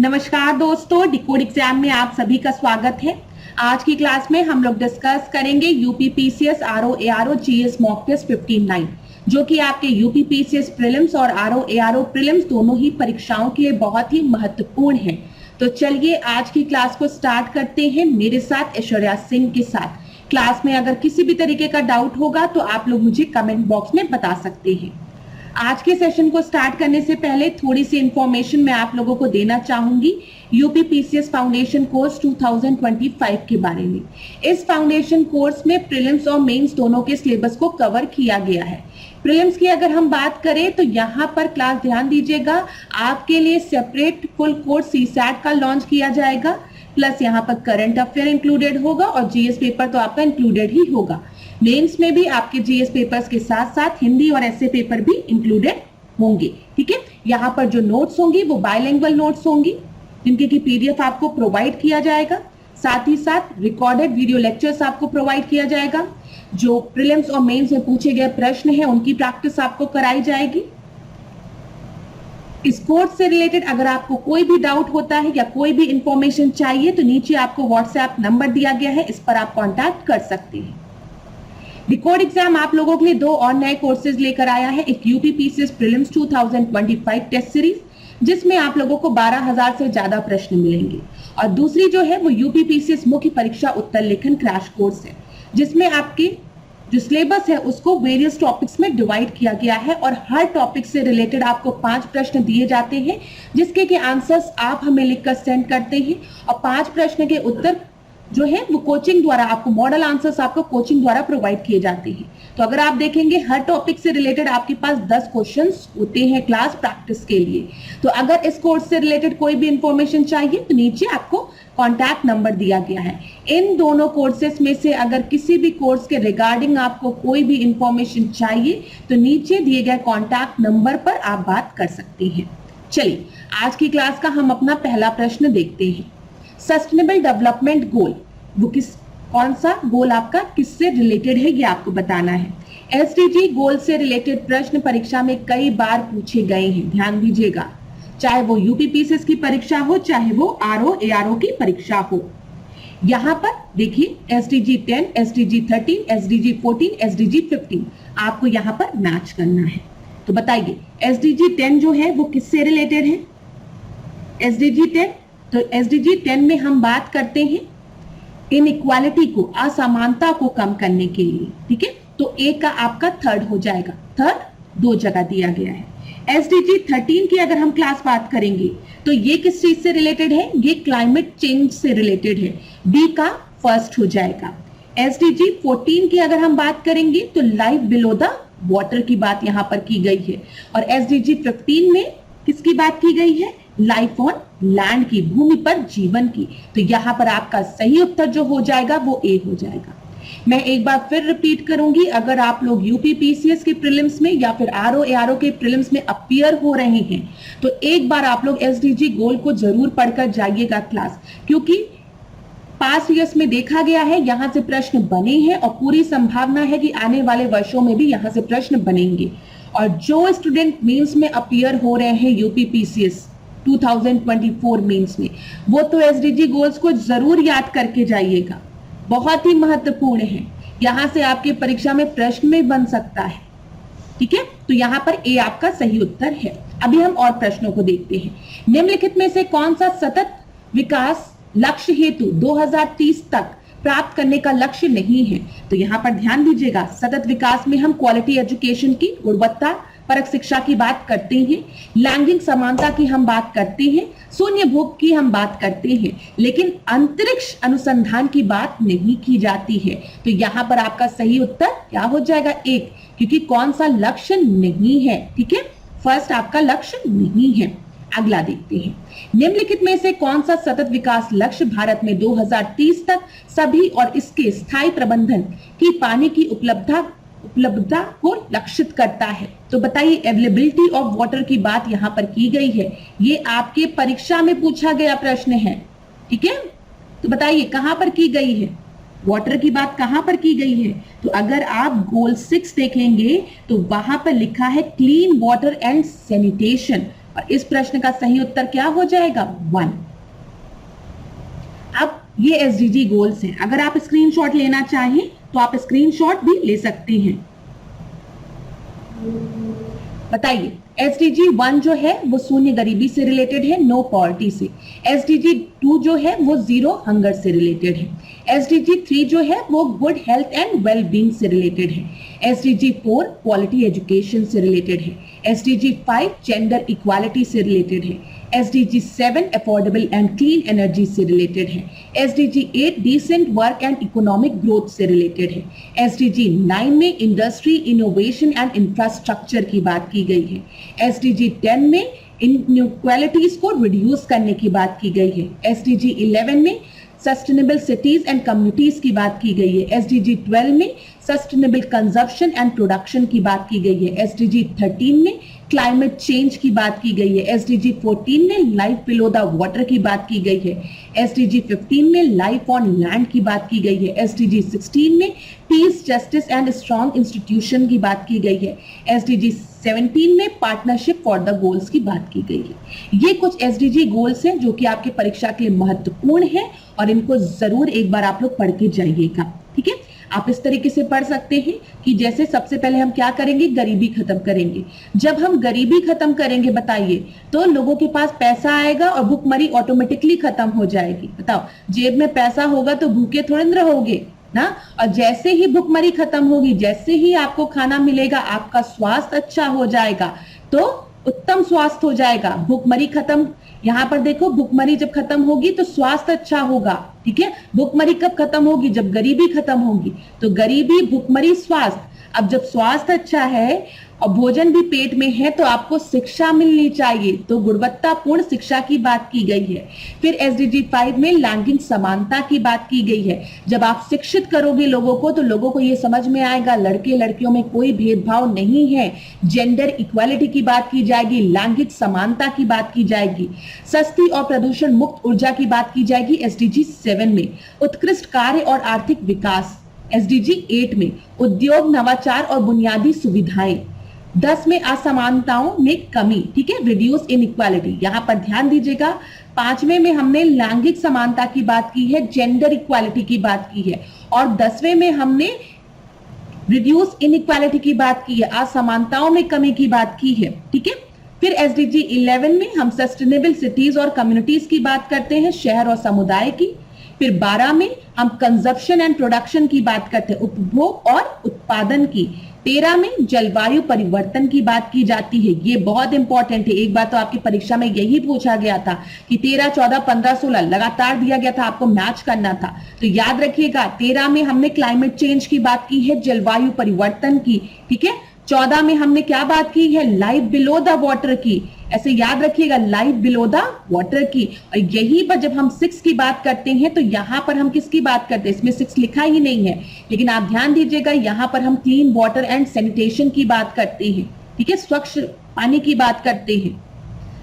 नमस्कार दोस्तों, decode exam में आप सभी का स्वागत है। आज की क्लास में हम लोग डिस्कस करेंगे UPPCS RO ARO GS mock test 15/9 जो कि आपके यूपीपीसीएस प्रीलिम्स और आरओ एआरओ प्रीलिम्स दोनों ही परीक्षाओं के लिए बहुत ही महत्वपूर्ण है। तो चलिए आज की क्लास को स्टार्ट करते हैं मेरे साथ ऐश्वर्या सिंह के साथ। क्लास में अगर किसी भी तरीके का डाउट होगा तो आप लोग मुझे कमेंट बॉक्स में बता सकते हैं। आज के सेशन को स्टार्ट करने से पहले थोड़ी सी इंफॉर्मेशन मैं आप लोगों को देना चाहूंगी यूपीपीसीएस फाउंडेशन कोर्स 2025 के बारे में। इस फाउंडेशन कोर्स में प्रीलिम्स और मेंस दोनों के सिलेबस को कवर किया गया है। प्रीलिम्स की अगर हम बात करें तो यहाँ पर क्लास ध्यान दीजिएगा, आपके लिए सेपरेट फुल कोर्स सीसैट का लॉन्च किया जाएगा, प्लस यहाँ पर करंट अफेयर इंक्लूडेड होगा और जीएस पेपर तो आपका इंक्लूडेड ही होगा। मेंस में भी आपके जीएस पेपर्स के साथ साथ हिंदी और ऐसे पेपर भी इंक्लूडेड होंगे। ठीक है, यहाँ पर जो नोट्स होंगी वो बायलिंगुअल नोट्स होंगी जिनके की पीडीएफ आपको प्रोवाइड किया जाएगा। साथ ही साथ रिकॉर्डेड वीडियो लेक्चर्स आपको प्रोवाइड किया जाएगा। जो प्रीलिम्स और मेंस में पूछे गए प्रश्न हैं उनकी प्रैक्टिस आपको कराई जाएगी। इस कोर्स से रिलेटेड अगर आपको कोई भी डाउट होता है या कोई भी इंफॉर्मेशन चाहिए तो नीचे आपको व्हाट्सएप नंबर दिया गया है, इस पर आप कॉन्टैक्ट कर सकते हैं। डिकोड एग्जाम आप लोगों के लिए दो और नए कोर्सेज लेकर आया है। एक यूपीपीसीएस प्रीलिम्स 2025 टेस्ट सीरीज जिसमें आप लोगों को 12,000 से ज्यादा प्रश्न मिलेंगे, और दूसरी जो है वो यूपीपीसीएस मुख्य परीक्षा उत्तर लेखन क्रैश कोर्स है जिसमें आपके जो सिलेबस है उसको वेरियस टॉपिक्स में डिवाइड किया गया है और हर टॉपिक से रिलेटेड आपको 5 प्रश्न दिए जाते हैं जिसके के आंसर्स आप हमें लिखकर सेंड करते हैं और 5 प्रश्न के उत्तर जो है वो कोचिंग द्वारा आपको मॉडल आंसर्स आपको कोचिंग द्वारा प्रोवाइड किए जाते हैं। तो अगर आप देखेंगे हर टॉपिक से रिलेटेड आपके पास 10 क्वेश्चंस होते हैं क्लास प्रैक्टिस के लिए। तो अगर इस कोर्स से रिलेटेड कोई भी इंफॉर्मेशन चाहिए तो नीचे आपको कॉन्टैक्ट नंबर दिया गया है। इन दोनों कोर्सेस में से अगर किसी भी कोर्स के रिगार्डिंग आपको कोई भी इंफॉर्मेशन चाहिए तो नीचे दिए गए कॉन्टैक्ट नंबर पर आप बात कर सकते हैं। चलिए आज की क्लास का हम अपना पहला प्रश्न देखते हैं। सस्टेनेबल डेवलपमेंट गोल वो कौन सा गोल आपका किससे रिलेटेड है ये आपको बताना है। एसडीजी गोल से रिलेटेड प्रश्न परीक्षा में कई बार पूछे गए हैं, ध्यान दीजिएगा, चाहे वो यूपीपीसीएस की परीक्षा हो चाहे वो आरओ एआरओ की परीक्षा हो। यहाँ पर देखिए एसडीजी 10, एसडीजी 13, एसडीजी 14, एसडीजी 15 आपको यहाँ पर मैच करना है। तो बताइए एसडीजी 10 जो है वो किससे रिलेटेड है। एसडीजी 10, तो एसडीजी 10 में हम बात करते हैं इनइक्वालिटी को, असमानता को कम करने के लिए। ठीक है, तो ए का आपका थर्ड हो जाएगा, थर्ड 2 जगह दिया गया है। एसडीजी 13 की अगर हम क्लास बात करेंगे तो ये किस चीज से रिलेटेड है, ये क्लाइमेट चेंज से रिलेटेड है, बी का फर्स्ट हो जाएगा। एसडीजी 14 की अगर हम बात करेंगे तो लाइफ बिलो द वाटर की बात यहां पर की गई है, और एसडीजी 15 में किसकी बात की गई है, लाइफ ऑन लैंड की, भूमि पर जीवन की। तो यहां पर आपका सही उत्तर जो हो जाएगा वो ए हो जाएगा। मैं एक बार फिर रिपीट करूंगी, अगर आप लोग यूपीपीसीएस के प्रीलिम्स में या फिर आरओ एआरओ के प्रीलिम्स में अपीयर हो रहे हैं तो एक बार आप लोग एसडीजी गोल को जरूर पढ़कर जाइएगा क्लास, क्योंकि पास्ट ईयर्स में देखा गया है यहां से प्रश्न बने हैं और पूरी संभावना है कि आने वाले वर्षों में भी यहां से प्रश्न बनेंगे। और जो स्टूडेंट मेंस में अपीयर हो रहे हैं यूपीपीसीएस 2024 मेंस में, वो तो एसडीजी गोल्स को जरूर याद करके जाइएगा, बहुत ही महत्वपूर्ण है। यहां से आपके परीक्षा में प्रश्न में बन सकता है। ठीक है, तो यहां पर ए आपका सही उत्तर है। अभी हम और प्रश्नों को देखते हैं। निम्नलिखित में से कौन सा सतत विकास लक्ष्य हेतु 2030 तक प्राप्त करने का लक्ष्य नहीं है। तो यहां पर ध्यान दीजिएगा, सतत विकास में हम क्वालिटी एजुकेशन की, गुणवत्ता परक शिक्षा की बात करते हैं, लैंगिक समानता की हम बात करते हैं, शून्य भोग की हम बात करते हैं, लेकिन अंतरिक्ष अनुसंधान की बात नहीं की जाती है। तो यहां पर आपका सही उत्तर क्या हो जाएगा, एक, क्योंकि कौन सा लक्ष्य नहीं है। ठीक है, फर्स्ट आपका लक्ष्य नहीं है। अगला देखते हैं, निम्नलिखित में से कौन सा सतत विकास लक्ष्य भारत में 2030 तक सभी और इसके स्थायी प्रबंधन की पानी की उपलब्धता को लक्षित करता है। तो बताइए अवेलेबिलिटी ऑफ वाटर की बात यहां पर की गई है, ये आपके परीक्षा में पूछा गया प्रश्न है। ठीक है, तो बताइए कहां पर की गई है, वाटर की बात कहां पर की गई है। तो अगर आप गोल 6 देखेंगे तो वहां पर लिखा है क्लीन वाटर एंड सैनिटेशन, और इस प्रश्न का सही उत्तर क्या हो जाएगा 1। अब ये एसडीजी गोल्स हैं, अगर आप स्क्रीनशॉट लेना चाहें तो आप स्क्रीनशॉट भी ले सकते हैं। बताइए एसडीजी 1 जो है वो शून्य गरीबी से रिलेटेड है, नो पॉवर्टी से। एसडीजी 2 जो है वो 0 हंगर से रिलेटेड है। एसडीजी 3 जो है वो good health and well being से रिलेटेड है। एसडीजी 4 क्वालिटी एजुकेशन से रिलेटेड है। एसडीजी 5 जेंडर इक्वालिटी से रिलेटेड है। SDG 7 affordable and clean energy से रिलेटेड है। SDG 8 decent work and economic growth से रिलेटेड है। एसडीजी 9 में इंडस्ट्री इनोवेशन एंड इंफ्रास्ट्रक्चर की बात की गई है। एसडीजी 10 में इनइक्वालिटीज को रिड्यूस करने की बात की गई है। एसडीजी 11 में सस्टेनेबल सिटीज एंड कम्युनिटीज की बात की गई है। एसडीजी 12 में सस्टेनेबल कंजप्शन एंड प्रोडक्शन की बात की गई है। एसडीजी 13 में क्लाइमेट चेंज की बात की गई है। एसडीजी 14 में लाइफ बिलो द वाटर की बात की गई है। एसडीजी 15 में लाइफ ऑन लैंड की बात की गई है। एसडीजी 16 में piece justice and strong institution की बात की गई है। एसडीजी 17 में पार्टनरशिप फॉर द गोल्स की बात की गई है। ये कुछ एसडीजी गोल्स हैं जो कि आपकी परीक्षा के लिए महत्वपूर्ण है और इनको जरूर एक बार आप लोग पढ़ के जाइएगा। ठीक है, आप इस तरीके से पढ़ सकते हैं कि जैसे सबसे पहले हम क्या करेंगे, गरीबी खत्म करेंगे। जब हम गरीबी खत्म करेंगे बताइए तो लोगों के पास पैसा आएगा और भूखमरी ऑटोमेटिकली खत्म हो जाएगी। बताओ, जेब में पैसा होगा तो भूखे थोड़े न रहोगे ना। और जैसे ही भूखमरी खत्म होगी, जैसे ही आपको खाना मिलेगा, आपका स्वास्थ्य अच्छा हो जाएगा तो उत्तम स्वास्थ्य हो जाएगा। भूखमरी खत्म, यहां पर देखो, भूखमरी जब खत्म होगी तो स्वास्थ्य अच्छा होगा। ठीक है, भूखमरी कब खत्म होगी, जब गरीबी खत्म होगी। तो गरीबी, भूखमरी, स्वास्थ्य। अब जब स्वास्थ्य अच्छा है और भोजन भी पेट में है तो आपको शिक्षा मिलनी चाहिए, तो गुणवत्तापूर्ण शिक्षा की बात की गई है। फिर एसडीजी 5 में लैंगिक समानता की बात की गई है। जब आप शिक्षित करोगे लोगों को तो लोगों को ये समझ में आएगा लड़के लड़कियों में कोई भेदभाव नहीं है। जेंडर इक्वालिटी की बात की जाएगी, लैंगिक समानता की बात की जाएगी, सस्ती और प्रदूषण मुक्त ऊर्जा की बात की जाएगी एसडीजी 7 में। उत्कृष्ट कार्य और आर्थिक विकास एसडीजी 8 में। उद्योग, नवाचार और बुनियादी सुविधाएं। 10 में असमानताओं में कमी, ठीक है, रिड्यूस इनइक्वालिटी, यहां पर ध्यान दीजिएगा। 5वें में हमने लैंगिक समानता की बात की है, जेंडर इक्वालिटी की बात की है। और 10वें में हमने रिड्यूस इनइक्वालिटी की बात की है, असमानताओं में कमी की बात की है। ठीक है, फिर एसडीजी 11 में हम सस्टेनेबल सिटीज और कम्युनिटीज की बात करते हैं, शहर और समुदाय की। फिर 12 में हम कंजप्शन एंड प्रोडक्शन की बात करते हैं, उपभोग और उत्पादन की। 13 में जलवायु परिवर्तन की बात की जाती है, ये बहुत इंपॉर्टेंट है। एक बार तो आपकी परीक्षा में यही पूछा गया था कि 13, 14, 15, 16 लगातार दिया गया था, आपको मैच करना था। तो याद रखिएगा 13 में हमने क्लाइमेट चेंज की बात की है, जलवायु परिवर्तन की। ठीक है, 14 में हमने क्या बात की है, लाइफ बिलो द वाटर की। ऐसे याद रखिएगा, लाइफ बिलो द वाटर की। और यही पर जब हम 6 की बात करते हैं तो यहां पर हम किसकी बात करते हैं, इसमें 6 लिखा ही नहीं है, लेकिन आप ध्यान दीजिएगा यहां पर हम क्लीन वाटर एंड सैनिटेशन की बात करते हैं। ठीक है, स्वच्छ पानी की बात करते हैं।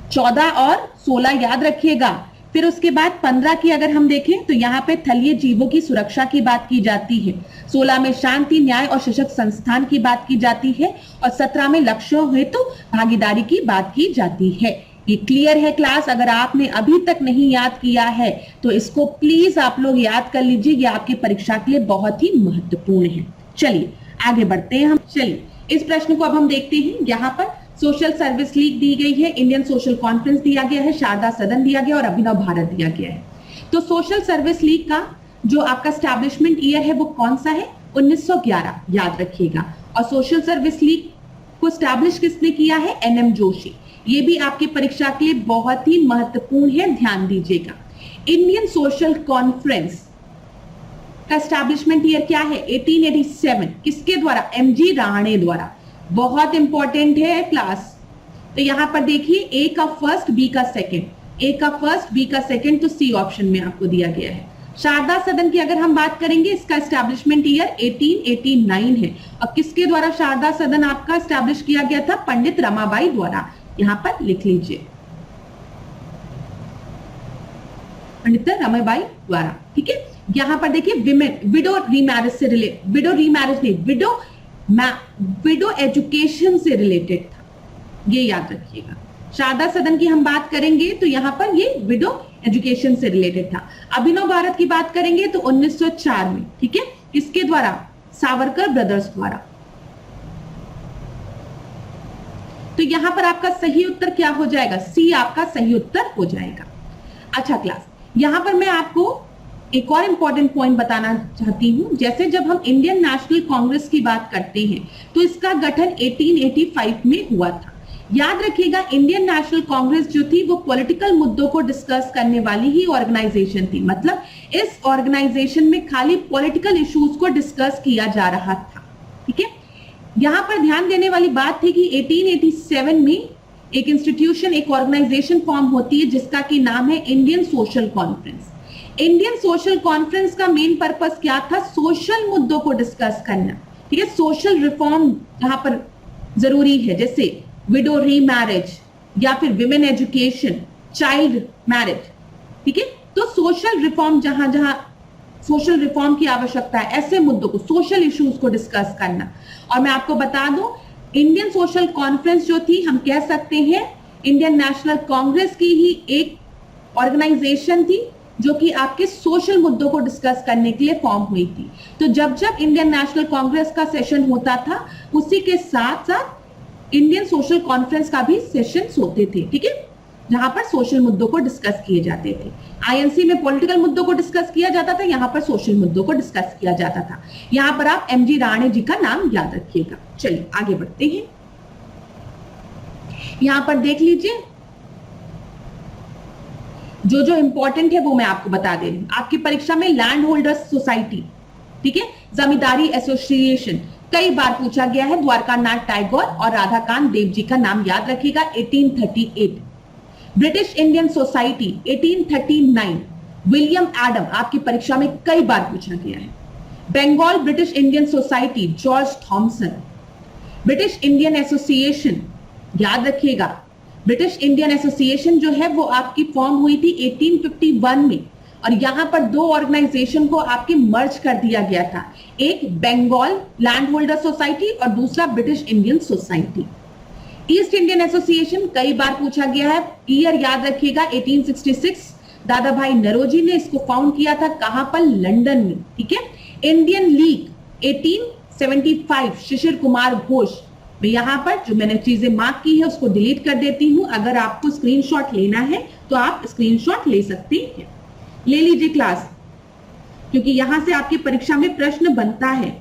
14 और 16 याद रखिएगा। फिर उसके बाद 15 की अगर हम देखें तो यहाँ पे थलीय जीवों की सुरक्षा की बात की जाती है। 16 में शांति, न्याय और सशक्त संस्थान की बात की जाती है। और 17 में लक्ष्यों हेतु भागीदारी की बात की जाती है। ये क्लियर है क्लास? अगर आपने अभी तक नहीं याद किया है तो इसको प्लीज आप लोग याद कर लीजिए, ये आपकी परीक्षा के लिए बहुत ही महत्वपूर्ण है। चलिए आगे बढ़ते हैं हम। चलिए इस प्रश्न को अब हम देखते हैं। यहाँ पर सोशल सर्विस लीग दी गई है, इंडियन सोशल कॉन्फ्रेंस दिया गया है, शारदा सदन दिया गया और अभिनव भारत दिया गया है। तो सोशल सर्विस लीग का जो आपका स्टैब्लिशमेंट ईयर है वो कौन सा है, 1911 याद रखिएगा। और सोशल सर्विस लीग को स्टैब्लिश किसने किया है, एनएम जोशी। ये भी आपकी परीक्षा के लिए बहुत ही महत्वपूर्ण है, ध्यान दीजिएगा। इंडियन सोशल कॉन्फ्रेंस का स्टैब्लिशमेंट ईयर क्या है, 1887, किसके द्वारा, एमजी राणे द्वारा। बहुत इंपॉर्टेंट है क्लास। तो यहां पर देखिए ए का फर्स्ट, बी का सेकंड, ए का फर्स्ट, बी का सेकंड, तो सी ऑप्शन में आपको दिया गया है। शारदा सदन की अगर हम बात करेंगे, इसका एस्टैब्लिशमेंट ईयर 1889 है। और किसके द्वारा शारदा सदन आपका एस्टैब्लिश किया गया था, पंडित रमाबाई द्वारा। यहां पर लिख लीजिए, पंडित रमाबाई द्वारा। ठीक है, यहां पर देखिए विमेन विडो रीमैरिज से रिलेटेड, विडो रीमैरिज नहीं, विडो एजुकेशन से रिलेटेड था, ये याद रखिएगा। शारदा सदन की हम बात करेंगे तो यहां पर ये विडो एजुकेशन से रिलेटेड था। अभिनव भारत की बात करेंगे तो 1904 में, ठीक है, किसके द्वारा? सावरकर ब्रदर्स द्वारा। तो यहां पर आपका सही उत्तर क्या हो जाएगा? सी आपका सही उत्तर हो जाएगा। अच्छा क्लास, यहां पर मैं आपको एक और इंपॉर्टेंट पॉइंट बताना चाहती हूं। जैसे जब हम इंडियन नेशनल कांग्रेस की बात करते हैं तो इसका गठन 1885 में हुआ था। याद रखिएगा, इंडियन नेशनल कांग्रेस जो थी वो पॉलिटिकल मुद्दों को डिस्कस करने वाली ही ऑर्गेनाइजेशन थी। मतलब इस ऑर्गेनाइजेशन में खाली पॉलिटिकल इश्यूज को डिस्कस किया जा रहा था, ठीक है। यहां पर ध्यान देने वाली बात थी कि 1887 में एक इंस्टीट्यूशन, एक ऑर्गेनाइजेशन फॉर्म होती है जिसका की नाम है Indian social conference. Indian social conference का मेन पर्पस क्या था? सोशल मुद्दों को डिस्कस करना, ठीक है। सोशल रिफॉर्म यहां पर जरूरी है, जैसे विडो रीमैरिज या फिर विमेन एजुकेशन, चाइल्ड मैरिज, ठीक है। तो सोशल रिफॉर्म, जहां जहां सोशल रिफॉर्म की आवश्यकता है, ऐसे मुद्दों को, सोशल इश्यूज को डिस्कस करना। और मैं आपको बता दूं, इंडियन सोशल कॉन्फ्रेंस जो थी, हम कह सकते हैं इंडियन नेशनल कांग्रेस की ही एक ऑर्गेनाइजेशन थी जो कि आपके सोशल मुद्दों को डिस्कस करने के लिए फॉर्म हुई थी। तो जब जब इंडियन नेशनल कांग्रेस का सेशन होता था, उसी के साथ साथ इंडियन सोशल कॉन्फ्रेंस का भी सेशंस होते थे, ठीक है, जहां पर सोशल मुद्दों को डिस्कस किए जाते थे। आईएनसी में पॉलिटिकल मुद्दों को डिस्कस किया जाता था, यहां पर सोशल मुद्दों को डिस्कस किया जाता था। यहां पर आप एमजी राणे जी का नाम याद रखिएगा। चलिए आगे बढ़ते हैं। यहां पर देख लीजिए, जो जो इंपॉर्टेंट है वो मैं आपको बता दे रही हूं। आपकी परीक्षा में लैंड होल्डर्स सोसाइटी, ठीक है, जमींदारी एसोसिएशन कई बार पूछा गया है। द्वारकानाथ टैगोर और राधाकांत देव जी का नाम याद रखिएगा, 1838। British Indian society 1839, William Adam, आपकी परीक्षा में कई बार पूछा गया है। Bengal British Indian society, George Thomson. British Indian association याद रखिएगा, ब्रिटिश इंडियन एसोसिएशन जो है वो आपकी फॉर्म हुई थी 1851 में, और यहां पर दो ऑर्गेनाइजेशन को आपके मर्ज कर दिया गया था, एक बंगाल लैंड होल्डर सोसाइटी और दूसरा British Indian society. East Indian association कई बार पूछा गया है, ईयर याद रखिएगा 1866। दादा भाई नरोजी ने इसको फाउंड किया था, कहां पर? लंदन में, ठीक है। Indian league 1875, Shishir Kumar Ghosh. मैं यहां पर जो मैंने चीजें मार्क की है उसको डिलीट कर देती हूं। अगर आपको स्क्रीनशॉट लेना है तो आप स्क्रीनशॉट ले सकते हैं, ले लीजिए क्लास, क्योंकि यहां से आपकी परीक्षा में प्रश्न बनता है।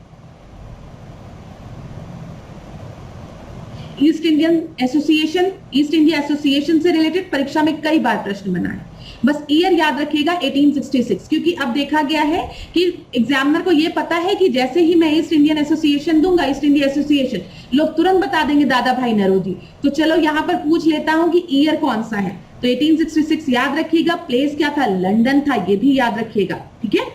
East Indian association, east India association से रिलेटेड परीक्षा में कई बार प्रश्न बना है। बस ईयर याद रखिएगा 1866, क्योंकि अब देखा गया है कि एग्जामिनर को यह पता है कि जैसे ही मैं ईस्ट इंडियन एसोसिएशन दूंगा, ईस्ट इंडिया एसोसिएशन, लोग तुरंत बता देंगे दादा भाई नरोजी। तो चलो यहां पर पूछ लेता हूं कि ईयर कौन सा है। तो 1866 याद रखिएगा। प्लेस क्या था? लंदन था, ये भी याद रखिएगा, ठीक है।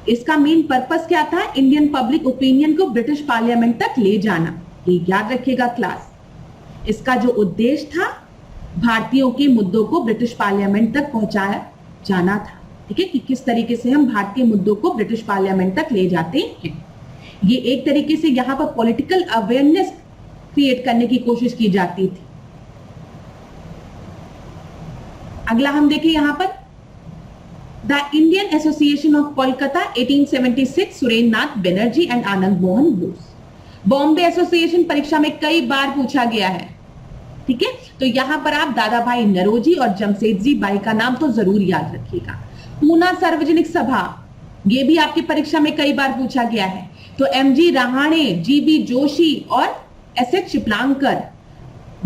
इसका मेन पर्पस क्या था? इंडियन पब्लिक ओपिनियन को ब्रिटिश पार्लियामेंट तक ले जाना, ये याद रखिएगा क्लास। इसका जो उद्देश्य था, भारतीयों के मुद्दों को ब्रिटिश पार्लियामेंट तक पहुंचाया जाना था, ठीक है, कि किस तरीके से हम भारतीय मुद्दों को ब्रिटिश पार्लियामेंट तक ले जाते हैं। ये एक तरीके से यहां पर पॉलिटिकल अवेयरनेस क्रिएट करने की कोशिश की जाती थी। अगला हम देखें यहां पर, the Indian association of Kolkata 1876, Surendra Nath Banerjee and Anand Mohan Bose. Bombay association परीक्षा में कई बार पूछा गया है, ठीक है। तो यहां पर आप दादा भाई नरोजी और जमशेदजी बाई का नाम तो जरूर याद रखिएगा। पूना सार्वजनिक सभा, ये भी आपकी परीक्षा में कई बार पूछा गया है। तो एमजी रहाणे, जीबी जोशी और एसएच शिपलांकर।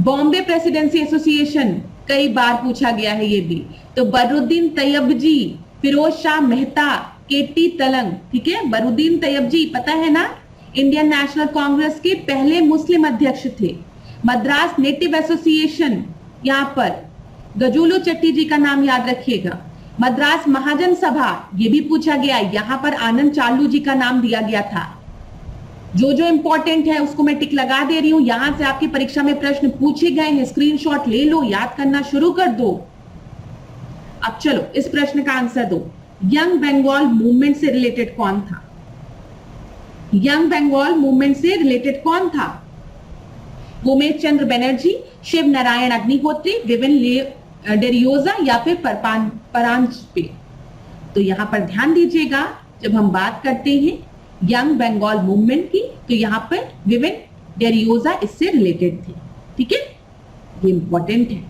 बॉम्बे प्रेसिडेंसी एसोसिएशन कई बार पूछा गया है ये भी। तो बदरुद्दीन तैयबजी, फिरोज शाह मेहता, केटी तलंग, ठीक है। बदरुद्दीन तैयबजी पता है ना, इंडियन नेशनल कांग्रेस के पहले मुस्लिम अध्यक्ष थे। मद्रास नेटिव एसोसिएशन, यहां पर गजूलू चट्टी जी का नाम याद रखिएगा। मद्रास महाजन सभा, ये भी पूछा गया, यहां पर आनंद चालू जी का नाम दिया गया था। जो जो इंपॉर्टेंट है उसको मैं टिक लगा दे रही हूं। यहां से आपकी परीक्षा में प्रश्न पूछे गए हैं, स्क्रीनशॉट ले लो, याद करना शुरू कर दो। अब चलो इस प्रश्न का आंसर दो। यंग बंगाल मूवमेंट से रिलेटेड कौन था? यंग बंगाल मूवमेंट से रिलेटेड कौन था? उमेश चंद्र बनर्जी, शिव नारायण अग्निहोत्री, विविन डेरियोजा या फिर परांजपे। तो यहां पर ध्यान दीजिएगा, जब हम बात करते हैं यंग बंगाल मूवमेंट की, तो यहां पर विविन डेरियोजा इससे रिलेटेड थे। ठीक है, ये इंपॉर्टेंट है।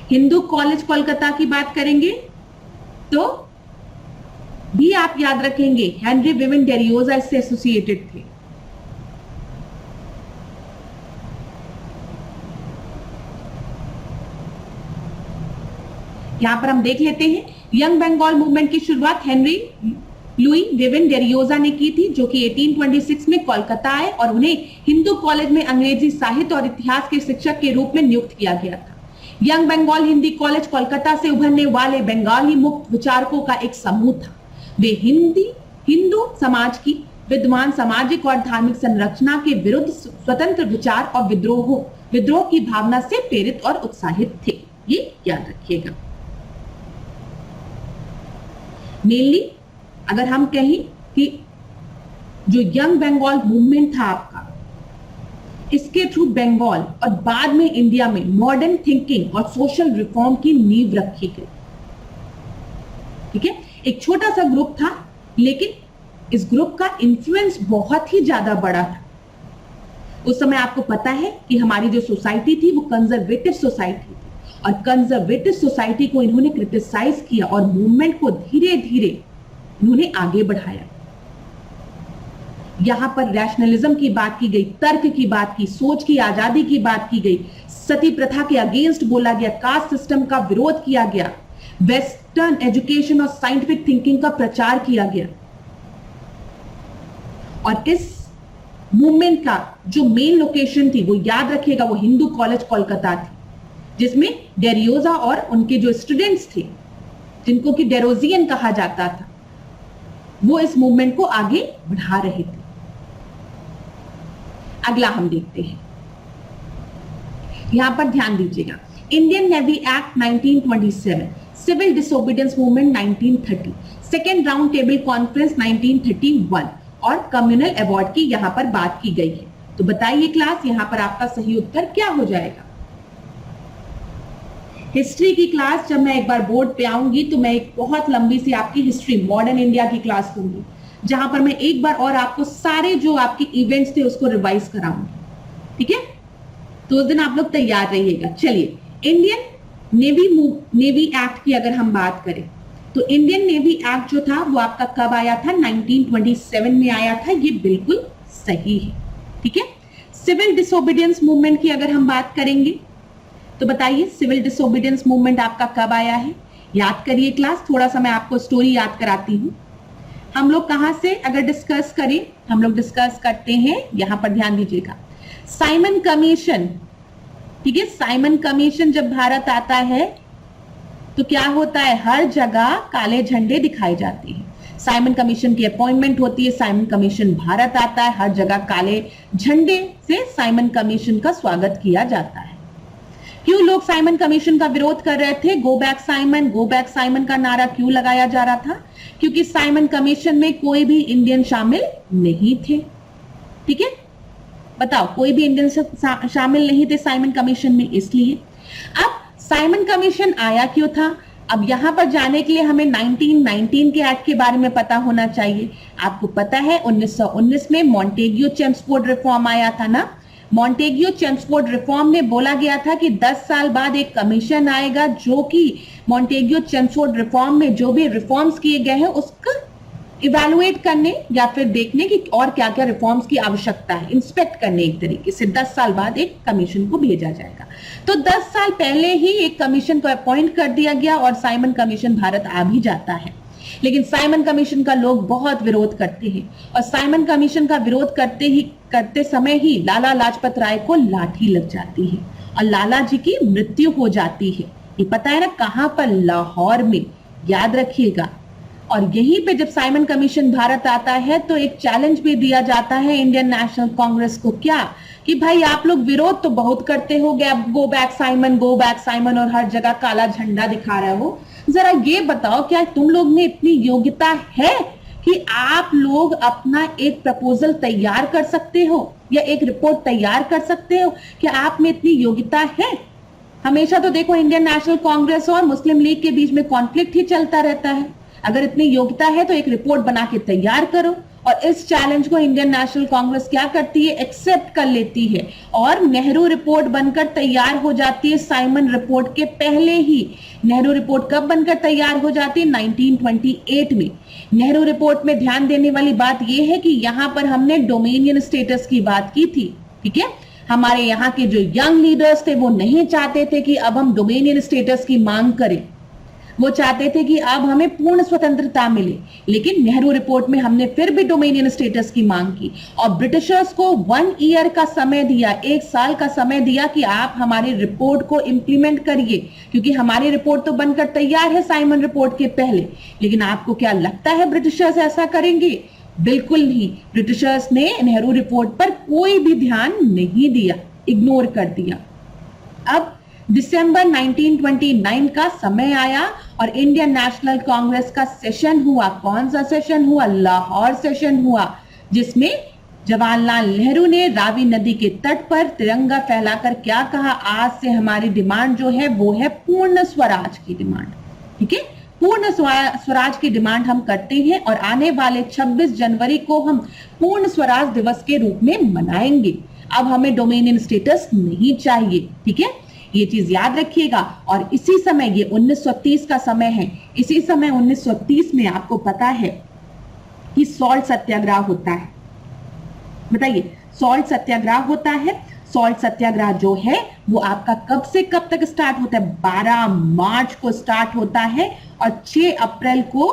हिंदू कॉलेज कोलकाता की बात करेंगे तो भी आप याद रखेंगे हेनरी विविन डेरियोजा इससे एसोसिएटेड थे। यहां पर हम देख लेते हैं, यंग बंगाल मूवमेंट की शुरुआत हेनरी लुई विविन डेरियोजा ने की थी, जो कि 1826 में कोलकाता आए और उन्हें हिंदू कॉलेज में अंग्रेजी साहित्य और इतिहास के शिक्षक के रूप में नियुक्त किया गया था। यंग बंगाल हिंदी कॉलेज कोलकाता से उभरने वाले बंगाली मुक्त विचारकों का एक समूह था। वे हिंदू समाज की विद्वान सामाजिक और धार्मिक संरचना के विरुद्ध स्वतंत्र विचार और विद्रोह की भावना से प्रेरित और उत्साहित थे। ये याद रखिएगा। मेनली अगर हम कहें कि जो यंग बंगाल मूवमेंट था आपका, इसके थ्रू बंगाल और बाद में इंडिया में मॉडर्न थिंकिंग और सोशल रिफॉर्म की नींव रखी गई। ठीक है, एक छोटा सा ग्रुप था, लेकिन इस ग्रुप का इन्फ्लुएंस बहुत ही ज्यादा बड़ा था। उस समय आपको पता है कि हमारी जो सोसाइटी थी वो कंजर्वेटिव सोसाइटी थी, और कंजर्वेटिव सोसाइटी को इन्होंने क्रिटिसाइज किया और मूवमेंट को धीरे धीरे इन्होंने आगे बढ़ाया। यहां पर रैशनलिज्म की बात की गई, तर्क की बात की, सोच की आजादी की बात की गई, सती प्रथा के अगेंस्ट बोला गया, कास्ट सिस्टम का विरोध किया गया, वेस्टर्न एजुकेशन और साइंटिफिक थिंकिंग का प्रचार किया गया। और इस मूवमेंट का जो मेन लोकेशन थी वो याद रखिएगा, वो हिंदू कॉलेज कोलकाता थी, जिसमें डेरियोजा और उनके जो स्टूडेंट्स थे, जिनको कि डेरोजियन कहा जाता था, वो इस मूवमेंट को आगे बढ़ा रहे थे। अगला हम देखते हैं, यहां पर ध्यान दीजिएगा, Indian navy act 1927, civil disobedience movement 1930, second round table conference 1931 और कम्युनल अवार्ड की यहां पर बात की गई है। तो बताइए क्लास, यहां पर आपका सही उत्तर क्या हो जाएगा? हिस्ट्री की क्लास जब मैं एक बार बोर्ड पे आऊंगी तो मैं एक बहुत लंबी सी आपकी हिस्ट्री मॉडर्न इंडिया की क्लास लूंगी, जहां पर मैं एक बार और आपको सारे जो आपके इवेंट्स थे उसको रिवाइज कराऊंगी। ठीक है, तो उस दिन आप लोग तैयार रहिएगा। चलिए, इंडियन नेवी एक्ट की अगर हम बात करें तो इंडियन नेवी एक्ट जो था वो आपका कब आया था? 1927 में आया था। ये बिल्कुल सही है। ठीक है, सिविल डिसोबीडियंस मूवमेंट की अगर हम बात करेंगे तो बताइए, सिविल डिसोबीडियंस मूवमेंट आपका कब आया है? याद करिए क्लास, थोड़ा सा मैं आपको स्टोरी याद कराती हूं। हम लोग कहां से अगर डिस्कस करें, हम लोग डिस्कस करते हैं, यहां पर ध्यान दीजिएगा, साइमन कमीशन। ठीक है, साइमन कमीशन जब भारत आता है तो क्या होता है? हर जगह काले झंडे दिखाए जाते हैं। साइमन कमीशन की अपॉइंटमेंट होती है, साइमन कमीशन भारत आता है, हर जगह काले झंडे से साइमन कमीशन का स्वागत किया जाता है। क्यों लोग साइमन कमीशन का विरोध कर रहे थे? गो बैक साइमन का नारा क्यों लगाया जा रहा था? क्योंकि साइमन कमीशन में कोई भी इंडियन शामिल नहीं थे। ठीक है, बताओ, कोई भी इंडियन शामिल नहीं थे साइमन कमीशन में, इसलिए। अब साइमन कमीशन आया क्यों था? अब यहां पर जाने के लिए हमें 1919 के एक्ट के बारे में पता होना चाहिए। आपको पता है 1919 में मॉन्टेग्यू चेम्सफोर्ड रिफॉर्म आया था ना। मॉन्टेग्यू चेम्सफोर्ड रिफॉर्म में बोला गया था कि 10 साल बाद एक कमीशन आएगा जो कि मॉन्टेग्यू चेम्सफोर्ड रिफॉर्म में जो भी रिफॉर्म्स किए गए हैं उसका इवैल्यूएट करने या फिर देखने की और क्या क्या रिफॉर्म्स की आवश्यकता है, इंस्पेक्ट करने। एक तरीके से 10 साल बाद एक कमीशन को भेजा जाएगा। तो 10 साल पहले ही एक कमीशन को अपॉइंट कर दिया गया और साइमन कमीशन भारत आ भी जाता है। लेकिन साइमन कमीशन का लोग बहुत विरोध करते हैं और साइमन कमीशन का विरोध करते समय ही लाला लाजपत राय को लाठी लग जाती है और लाला जी की मृत्यु हो जाती है। ये पता है ना कहां पर? लाहौर में, याद रखिएगा। और यहीं पे जब साइमन कमीशन भारत आता है तो एक चैलेंज भी दिया जाता है इंडियन नेशनल कांग्रेस को, क्या कि भाई आप लोग विरोध तो बहुत करते हो, गो बैक साइमन और हर जगह काला झंडा दिखा रहे हो, जरा ये बताओ क्या तुम लोग में इतनी योग्यता है कि आप लोग अपना एक प्रपोजल तैयार कर सकते हो या एक रिपोर्ट तैयार कर सकते हो? क्या आप में इतनी योग्यता है? हमेशा तो देखो इंडियन नेशनल कांग्रेस और मुस्लिम लीग के बीच में कॉन्फ्लिक्ट ही चलता रहता है। अगर इतनी योग्यता है तो एक रिपोर्ट बना के तैयार करो। और इस चैलेंज को इंडियन नेशनल कांग्रेस क्या करती है? एक्सेप्ट कर लेती है और नेहरू रिपोर्ट बनकर तैयार हो जाती है साइमन रिपोर्ट के पहले ही। नेहरू रिपोर्ट कब बनकर तैयार हो जाती है? 1928 में। नेहरू रिपोर्ट में ध्यान देने वाली बात यह है कि यहां पर हमने डोमिनियन स्टेटस की बात की थी, ठीक है। हमारे यहाँ के जो यंग लीडर्स थे वो नहीं चाहते थे कि अब हम डोमिनियन स्टेटस की मांग करें, वो चाहते थे कि अब हमें पूर्ण स्वतंत्रता मिले। लेकिन नेहरू रिपोर्ट में हमने फिर भी डोमिनियन स्टेटस की मांग की और ब्रिटिशर्स को 1 ईयर का समय दिया, 1 साल का समय दिया कि आप हमारी रिपोर्ट को इंप्लीमेंट करिए, क्योंकि हमारी रिपोर्ट तो बनकर तैयार है साइमन रिपोर्ट के पहले। लेकिन आपको क्या लगता है ब्रिटिशर्स ऐसा करेंगे? बिल्कुल नहीं। ब्रिटिशर्स ने नेहरू रिपोर्ट पर कोई भी ध्यान नहीं दिया, इग्नोर कर दिया। अब दिसंबर 1929 का समय आया और इंडियन नेशनल कांग्रेस का सेशन हुआ। कौन सा सेशन हुआ? लाहौर सेशन हुआ, जिसमें जवाहरलाल नेहरू ने रावी नदी के तट पर तिरंगा फैलाकर क्या कहा? आज से हमारी डिमांड जो है वो है पूर्ण स्वराज की डिमांड, ठीक है। पूर्ण स्वराज की डिमांड हम करते हैं और आने वाले 26 जनवरी को हम पूर्ण स्वराज दिवस के रूप में मनाएंगे। अब हमें डोमिनियन स्टेटस नहीं चाहिए, ठीक है। ये चीज याद रखिएगा। और इसी समय, ये 1930 का समय है, इसी समय 1930 में आपको पता है कि सॉल्ट सत्याग्रह होता है। बताइए, सॉल्ट सत्याग्रह होता है। सॉल्ट सत्याग्रह जो है वो आपका कब से कब तक स्टार्ट होता है? 12 मार्च को स्टार्ट होता है और 6 अप्रैल को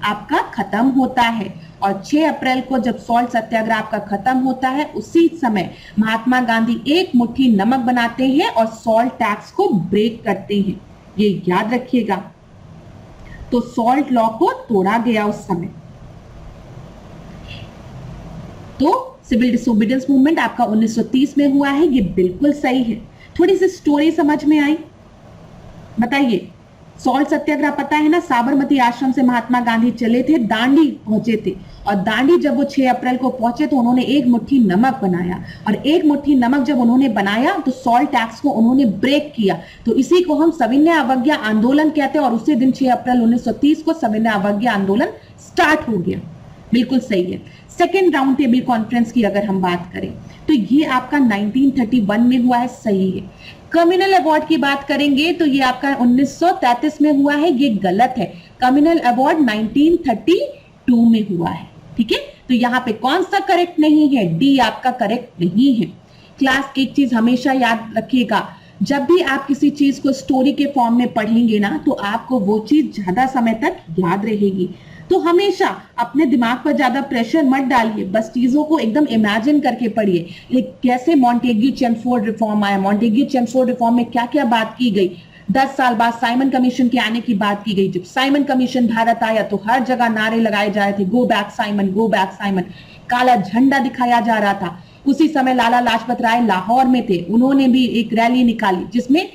आपका खत्म होता है। और 6 अप्रैल को जब सॉल्ट सत्याग्रह आपका खत्म होता है, उसी समय महात्मा गांधी एक मुट्ठी नमक बनाते हैं और सॉल्ट टैक्स को ब्रेक करते हैं। ये याद रखिएगा। तो सॉल्ट लॉ को तोड़ा गया उस समय। तो सिविल डिसोबीडियंस मूवमेंट आपका 1930 में हुआ है, ये बिल्कुल सही है। थोड़ी सी स्टोरी समझ में आई? बताइए, सॉल्ट सत्याग्रह पता है ना? साबरमती आश्रम से महात्मा गांधी चले थे, दांडी पहुंचे थे और दांडी जब वो 6 अप्रैल को पहुंचे तो उन्होंने एक मुट्ठी नमक बनाया और एक मुट्ठी नमक जब उन्होंने बनाया तो सॉल्ट टैक्स को उन्होंने ब्रेक किया। तो इसी को हम सविनय अवज्ञा आंदोलन कहते हैं और उसी दिन 6 अप्रैल 1930 को सविनय अवज्ञा आंदोलन स्टार्ट हो गया। बिल्कुल सही है। सेकेंड राउंड टेबल कॉन्फ्रेंस की अगर हम बात करें तो ये आपका 1931 में हुआ है, सही है। कम्युनल अवार्ड की बात करेंगे तो ये आपका 1933 में हुआ है, ये गलत है। कम्युनल अवार्ड 1932 में हुआ है, ठीक है। तो यहाँ पे कौन सा करेक्ट नहीं है? डी आपका करेक्ट नहीं है। क्लास एक चीज हमेशा याद रखिएगा, जब भी आप किसी चीज को स्टोरी के फॉर्म में पढ़ेंगे ना तो आपको वो चीज ज्यादा समय तक याद रहेगी। तो हमेशा अपने दिमाग पर ज्यादा प्रेशर मत डालिए, बस चीजों को एकदम इमेजिन करके पढ़िए। कैसे मॉन्टेग्यू चेम्सफोर्ड रिफॉर्म आया, मॉन्टेग्यू चेम्सफोर्ड रिफॉर्म में क्या क्या बात की गई, 10 साल बाद साइमन कमीशन के आने की बात की गई। जब साइमन कमीशन भारत आया तो हर जगह नारे लगाए जा रहे थे, go back Simon, go back Simon. काला झंडा दिखाया जा रहा था। उसी समय लाला लाजपत राय लाहौर में थे, उन्होंने भी एक रैली निकाली जिसमें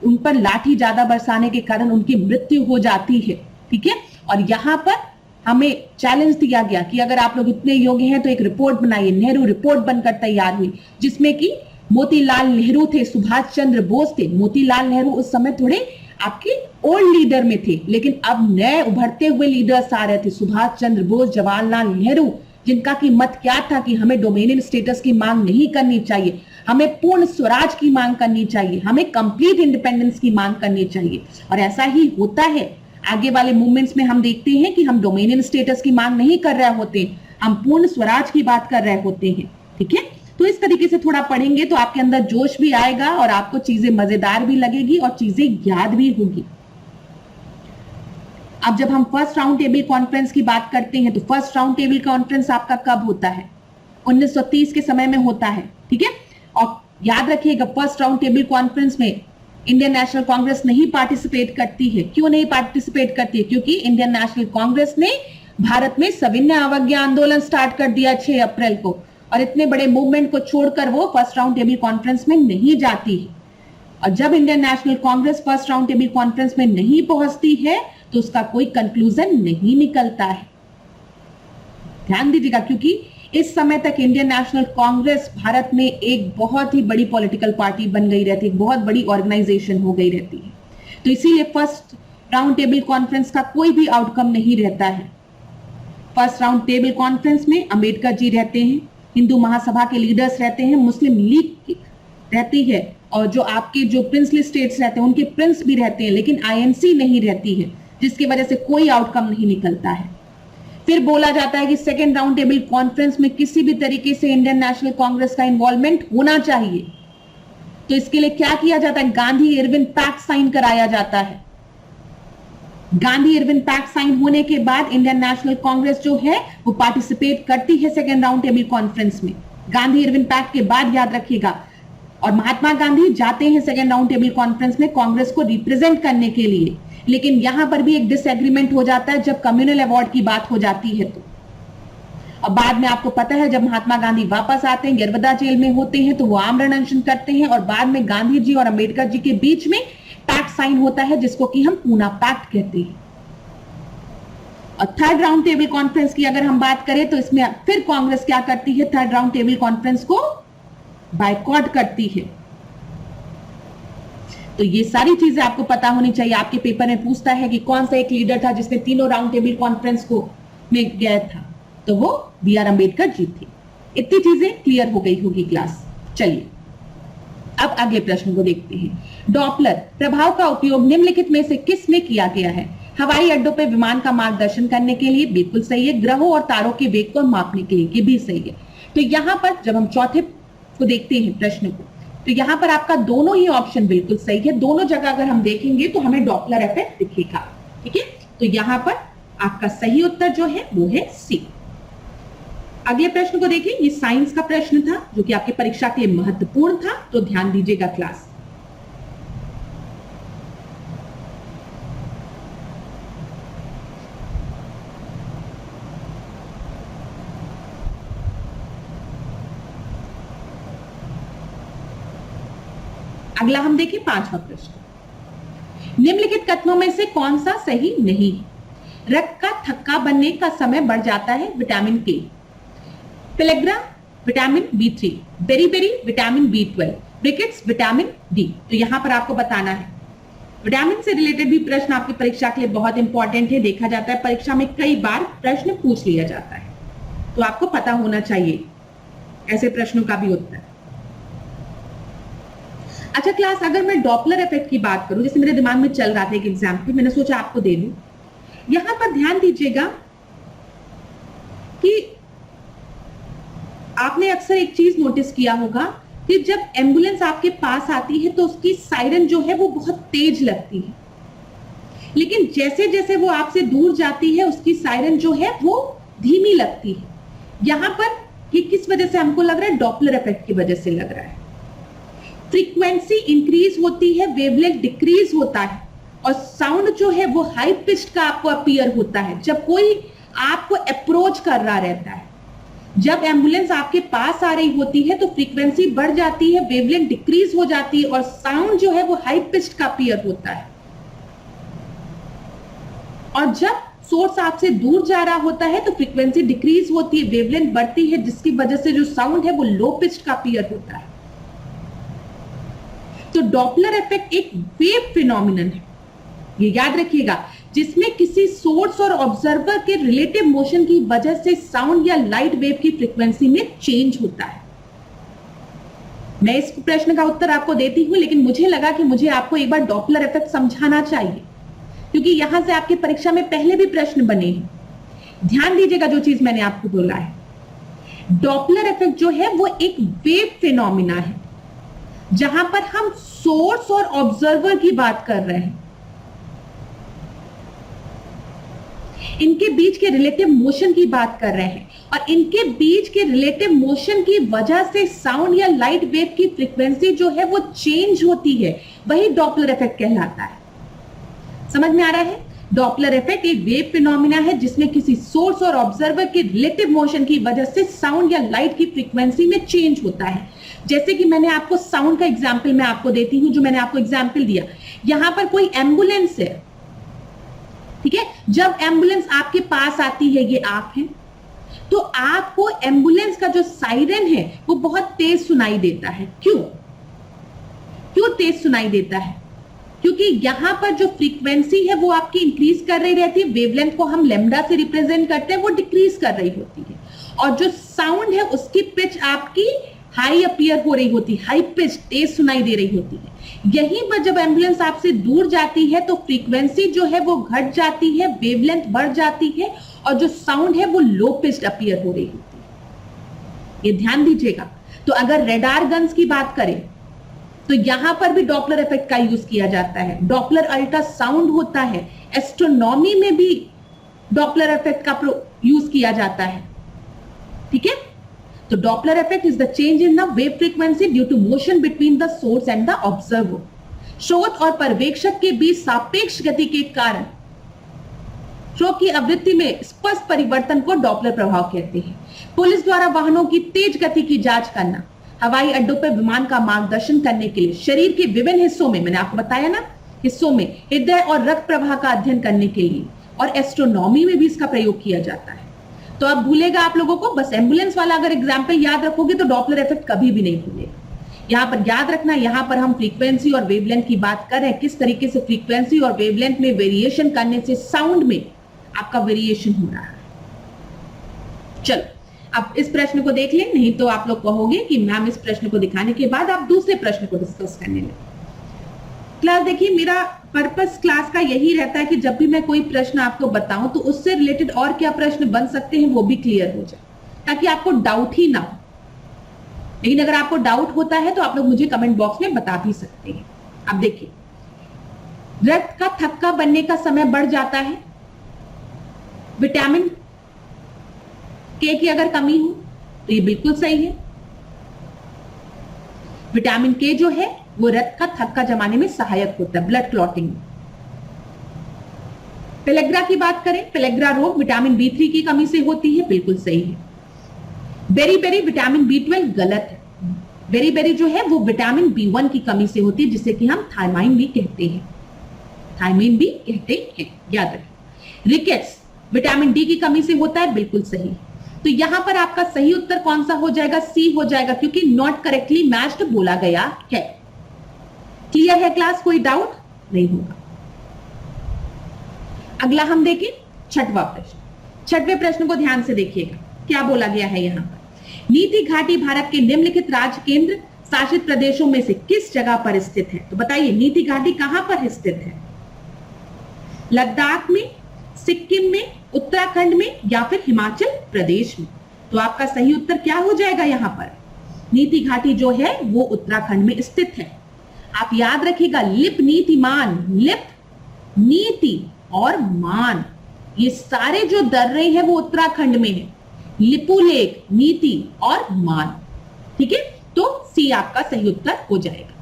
उन पर लाठी ज्यादा बरसाने के कारण उनकी मृत्यु हो जाती है, ठीक है। और यहाँ पर हमें चैलेंज दिया गया कि अगर आप लोग इतने योग्य हैं तो एक रिपोर्ट बनाइए। नेहरू रिपोर्ट बनकर तैयार हुई जिसमें कि मोतीलाल नेहरू थे, सुभाष चंद्र बोस थे। मोतीलाल नेहरू उस समय थोड़े आपके ओल्ड लीडर में थे, लेकिन अब नए उभरते हुए लीडर्स आ रहे थे, सुभाष चंद्र बोस, जवाहरलाल नेहरू, जिनका की मत क्या था कि हमें डोमिनियन स्टेटस की मांग नहीं करनी चाहिए, हमें पूर्ण स्वराज की मांग करनी चाहिए, हमें कंप्लीट इंडिपेंडेंस की मांग करनी चाहिए। और ऐसा ही होता है। आगे वाले मूवमेंट्स में हम देखते हैं कि हम डोमिनियन स्टेटस की मांग नहीं कर रहे होते, हम पूर्ण स्वराज की बात कर रहे होते हैं, ठीक है। तो इस तरीके से थोड़ा पढ़ेंगे तो आपके अंदर जोश भी आएगा और आपको चीजें मजेदार भी लगेगी और चीजें याद भी होगी। अब जब हम फर्स्ट राउंड टेबल कॉन्फ्रेंस की बात करते हैं तो फर्स्ट राउंड टेबल कॉन्फ्रेंस आपका कब होता है? 1930 के समय में होता है, ठीक है। और याद रखिएगा, फर्स्ट राउंड टेबल कॉन्फ्रेंस में इंडियन नेशनल कांग्रेस नहीं पार्टिसिपेट करती है। क्यों नहीं पार्टिसिपेट करती है? क्योंकि इंडियन नेशनल कांग्रेस ने भारत में सविनय अवज्ञा आंदोलन स्टार्ट कर दिया 6 अप्रैल को, और इतने बड़े मूवमेंट को छोड़कर वो फर्स्ट राउंड टेबल कॉन्फ्रेंस में नहीं जाती है। और जब Indian national Congress first round table conference में नहीं पहुंचती है तो उसका कोई कंक्लूजन नहीं निकलता है। ध्यान दीजिएगा, क्योंकि इस समय तक इंडियन नेशनल कांग्रेस भारत में एक बहुत ही बड़ी पॉलिटिकल पार्टी बन गई रहती है, एक बहुत बड़ी ऑर्गेनाइजेशन हो गई रहती है। तो इसीलिए फर्स्ट राउंड टेबल कॉन्फ्रेंस का कोई भी आउटकम नहीं रहता है। फर्स्ट राउंड टेबल कॉन्फ्रेंस में अंबेडकर जी रहते हैं, हिंदू महासभा के लीडर्स रहते हैं, मुस्लिम लीग रहती है, और जो आपके जो प्रिंसली स्टेट्स रहते हैं उनके प्रिंस भी रहते हैं, लेकिन आईएनसी नहीं रहती है, जिसकी वजह से कोई आउटकम नहीं निकलता है। फिर बोला जाता है कि सेकेंड राउंड टेबल कॉन्फ्रेंस में किसी भी तरीके से इंडियन नेशनल कांग्रेस का इन्वॉल्वमेंट होना चाहिए। तो इसके लिए क्या किया जाता है, गांधी इरविन पैक्ट साइन कराया जाता है। गांधी इरविन पैक्ट साइन होने के बाद इंडियन नेशनल कांग्रेस जो है वो पार्टिसिपेट करती है सेकेंड राउंड टेबल कॉन्फ्रेंस में। गांधी इरविन पैक्ट के बाद याद रखिएगा, और महात्मा गांधी जाते हैं सेकेंड राउंड टेबल कॉन्फ्रेंस में कांग्रेस को रिप्रेजेंट करने के लिए। लेकिन यहां पर भी एक डिसएग्रीमेंट हो जाता है जब कम्युनल अवार्ड की बात हो जाती है। तो अब बाद में आपको पता है, जब महात्मा गांधी वापस आते हैं, यरवदा जेल में होते हैं, तो वो आमरण अनशन करते हैं, और बाद में गांधी जी और अंबेडकर जी के बीच में पैक्ट साइन होता है, जिसको कि हम पूना पैक्ट कहते हैं। और थर्ड राउंड टेबल कॉन्फ्रेंस की अगर हम बात करें तो इसमें फिर कांग्रेस क्या करती है, थर्ड राउंड टेबल कॉन्फ्रेंस को बायकॉट करती है। तो ये सारी चीजें आपको पता होनी चाहिए। आपके पेपर में पूछता है कि कौन सा एक लीडर था जिसने तीनों राउंड टेबल कॉन्फ्रेंस को में गया था, तो वो बी.आर. अंबेडकर जी थे। इतनी चीजें क्लियर हो गई होगी क्लास। चलिए अब अगले प्रश्न को देखते हैं। डॉपलर प्रभाव का उपयोग निम्नलिखित में से किस में किया गया है? हवाई अड्डों पर विमान का मार्गदर्शन करने के लिए, बिल्कुल सही है। ग्रहों और तारों के वेग को मापने के लिए, ये भी सही है। तो यहां पर जब हम चौथे को देखते हैं प्रश्न को, तो यहां पर आपका दोनों ही ऑप्शन बिल्कुल सही है। दोनों जगह अगर हम देखेंगे तो हमें डॉपलर इफेक्ट दिखेगा। ठीक है, तो यहां पर आपका सही उत्तर जो है वो है सी। अगले प्रश्न को देखिए, ये साइंस का प्रश्न था जो कि आपकी परीक्षा के लिए महत्वपूर्ण था, तो ध्यान दीजिएगा क्लास। अगला हम देखें पांचवा प्रश्न। निम्नलिखित कथनों में से कौन सा सही नहीं है? रक्त का थक्का बनने का समय बढ़ जाता है, vitamin K. Pellagra vitamin B3, beri vitamin B12, rickets vitamin D. तो यहां पर आपको बताना है। विटामिन से रिलेटेड भी प्रश्न आपकी परीक्षा के लिए बहुत इंपॉर्टेंट है। देखा जाता है परीक्षा में कई बार प्रश्न पूछ लिया जाता है, तो आपको पता होना चाहिए ऐसे प्रश्नों का भी उत्तर। अच्छा क्लास, अगर मैं डॉपलर इफेक्ट की बात करूं, जैसे मेरे दिमाग में चल रहा था एक एग्जाम्पल, मैंने सोचा आपको दे दूं। यहां पर ध्यान दीजिएगा कि आपने अक्सर एक चीज नोटिस किया होगा कि जब एम्बुलेंस आपके पास आती है तो उसकी सायरन जो है वो बहुत तेज लगती है, लेकिन जैसे जैसे वो आपसे दूर जाती है उसकी सायरन जो है वो धीमी लगती है। यहां पर ये किस वजह से हमको लग रहा है? डॉपलर इफेक्ट की वजह से लग रहा है। फ्रीक्वेंसी इंक्रीज होती है, वेवलेंथ डिक्रीज होता है, और साउंड जो है वो हाई पिच्ड का आपको अपीयर होता है जब कोई आपको अप्रोच कर रहा रहता है। जब एम्बुलेंस आपके पास आ रही होती है तो फ्रीक्वेंसी बढ़ जाती है, वेवलेंथ डिक्रीज हो जाती है, और साउंड जो है वो हाई पिच्ड का अपीयर होता है। और जब सोर्स आपसे दूर जा रहा होता है तो फ्रीक्वेंसी डिक्रीज होती है, वेवलेंथ बढ़ती है, जिसकी वजह से जो साउंड है वो लो पिच्ड का अपीयर होता है। तो डॉपलर इफेक्ट एक वेव फिनोमिनन है, ये याद रखिएगा, जिसमें किसी सोर्स और ऑब्जर्वर के रिलेटिव मोशन की वजह से साउंड या लाइट वेव की फ्रीक्वेंसी में चेंज होता है। मैं इस प्रश्न का उत्तर आपको देती हूं, लेकिन मुझे लगा कि मुझे आपको एक बार डॉपलर इफेक्ट समझाना चाहिए, क्योंकि यहां से आपकी परीक्षा में पहले भी प्रश्न बने हैं। ध्यान दीजिएगा जो चीज मैंने आपको बोला है। डॉपलर इफेक्ट जो है वो एक वेव फिनोमिना है, जहां पर हम सोर्स और ऑब्जर्वर की बात कर रहे हैं, इनके बीच के रिलेटिव मोशन की बात कर रहे हैं, और इनके बीच के रिलेटिव मोशन की वजह से साउंड या लाइट वेव की फ्रीक्वेंसी जो है वो चेंज होती है, वही डॉपलर इफेक्ट कहलाता है। समझ में आ रहा है? डॉपलर इफेक्ट एक वेव फिनोमिना है जिसमें किसी सोर्स और ऑब्जर्वर के रिलेटिव मोशन की वजह से साउंड या लाइट की फ्रीक्वेंसी में चेंज होता है। जैसे कि मैंने आपको साउंड का एग्जाम्पल मैं आपको देती हूं, जो मैंने आपको एग्जाम्पल दिया। यहां पर कोई एम्बुलेंस है, ठीक है, जब एम्बुलेंस आपके पास आती है, ये आप हैं, तो आपको एम्बुलेंस का जो सायरन है वो बहुत तेज सुनाई देता है। क्यों तेज सुनाई देता है? क्योंकि यहां पर जो फ्रीक्वेंसी है वो आपकी इंक्रीज कर रही रहती है, वेवलेंथ को हम लैम्डा से रिप्रेजेंट करते हैं, वो डिक्रीज कर रही होती है, और जो साउंड है उसकी पिच आपकी हाई अपीयर हो रही होती है, हाई पिच तेज सुनाई दे रही होती है। यहीं पर जब एम्बुलेंस आपसे दूर जाती है तो फ्रीक्वेंसी जो है वो घट जाती है, वेवलेंथ बढ़ जाती है, और जो साउंड है वो लो पिच्ड अपीयर हो रही होती है। ये ध्यान दीजिएगा। तो अगर रेडार गन्स की बात करें तो यहां पर भी डॉपलर इफेक्ट का यूज किया जाता है। डॉपलर अल्ट्रासाउंड होता है, एस्ट्रोनॉमी में भी डॉपलर इफेक्ट का यूज किया जाता है। ठीक है, तो Doppler effect is the change in the wave frequency due to motion between the source and the observer. स्रोत और पर्यवेक्षक के बीच सापेक्ष गति के कारण स्रोत की आवृत्ति में स्पष्ट परिवर्तन को डॉपलर प्रभाव कहते हैं। पुलिस द्वारा वाहनों की तेज गति की जांच करना, हवाई अड्डों पर विमान का मार्गदर्शन करने के लिए, शरीर के विभिन्न हिस्सों में, मैंने आपको बताया ना, हिस्सों में हृदय और रक्त प्रवाह का अध्ययन करने के लिए, और एस्ट्रोनॉमी में भी इसका प्रयोग किया जाता है। तो अब भूलेगा आप लोगों को, बस एम्बुलेंस वाला अगर एग्जाम्पल याद रखोगे तो डॉपलर इफेक्ट कभी भी नहीं भूलेगा। यहां पर याद रखना, यहां पर हम फ्रीक्वेंसी और वेवलेंथ की बात कर रहे हैं, किस तरीके से फ्रीक्वेंसी और वेवलेंथ में वेरिएशन करने से साउंड में आपका वेरिएशन हो रहा है। चलो अब इस प्रश्न को देख लें, नहीं तो आप लोग कहोगे कि मैम इस प्रश्न को दिखाने के बाद आप दूसरे प्रश्न को डिस्कस करने लगे। क्लास देखिए, मेरा पर्पस क्लास का यही रहता है कि जब भी मैं कोई प्रश्न आपको बताऊं तो उससे रिलेटेड और क्या प्रश्न बन सकते हैं वो भी क्लियर हो जाए, ताकि आपको डाउट ही ना हो। लेकिन अगर आपको डाउट होता है तो आप लोग मुझे कमेंट बॉक्स में बता भी सकते हैं। अब देखिए, रक्त का थक्का बनने का समय बढ़ जाता है विटामिन के की अगर कमी हो, तो ये बिल्कुल सही है। विटामिन के जो है वो रक्त का थक्का जमाने में सहायक होता है, ब्लड क्लॉटिंग में। पेलेग्रा की बात करें, पेलेग्रा रोग विटामिन B3 की कमी से होती है, बिल्कुल सही है। बेरी बेरी विटामिन B12 गलत है। बेरी बेरी जो है वो विटामिन B1 की कमी से होती है, जिसे कि हम थायमाइन भी कहते हैं, थायमाइन भी कहते हैं, याद रखें। रिकेट्स विटामिन डी की कमी से होता है, बिल्कुल सही। तो यहां पर आपका सही उत्तर कौन सा हो जाएगा? सी हो जाएगा, क्योंकि नॉट करेक्टली मैच्ड बोला गया है। क्लियर है क्लास? कोई डाउट नहीं होगा। अगला हम देखें छठवां प्रश्न। छठवें प्रश्न को ध्यान से देखिएगा, क्या बोला गया है यहां पर। नीति घाटी भारत के निम्नलिखित राज्य केंद्र शासित प्रदेशों में से किस जगह पर स्थित है? तो बताइए, नीति घाटी कहां पर स्थित है? लद्दाख में, सिक्किम में, उत्तराखंड में, या फिर हिमाचल प्रदेश में? तो आपका सही उत्तर क्या हो जाएगा यहां पर? नीति घाटी जो है वो उत्तराखंड में स्थित है। आप याद रखिएगा, लिप नीतिमान, लिप नीति और मान, ये सारे जो दर्रे हैं वो उत्तराखंड में है। लिपुलेख, नीति और मान। ठीक है, तो सी आपका सही उत्तर हो जाएगा।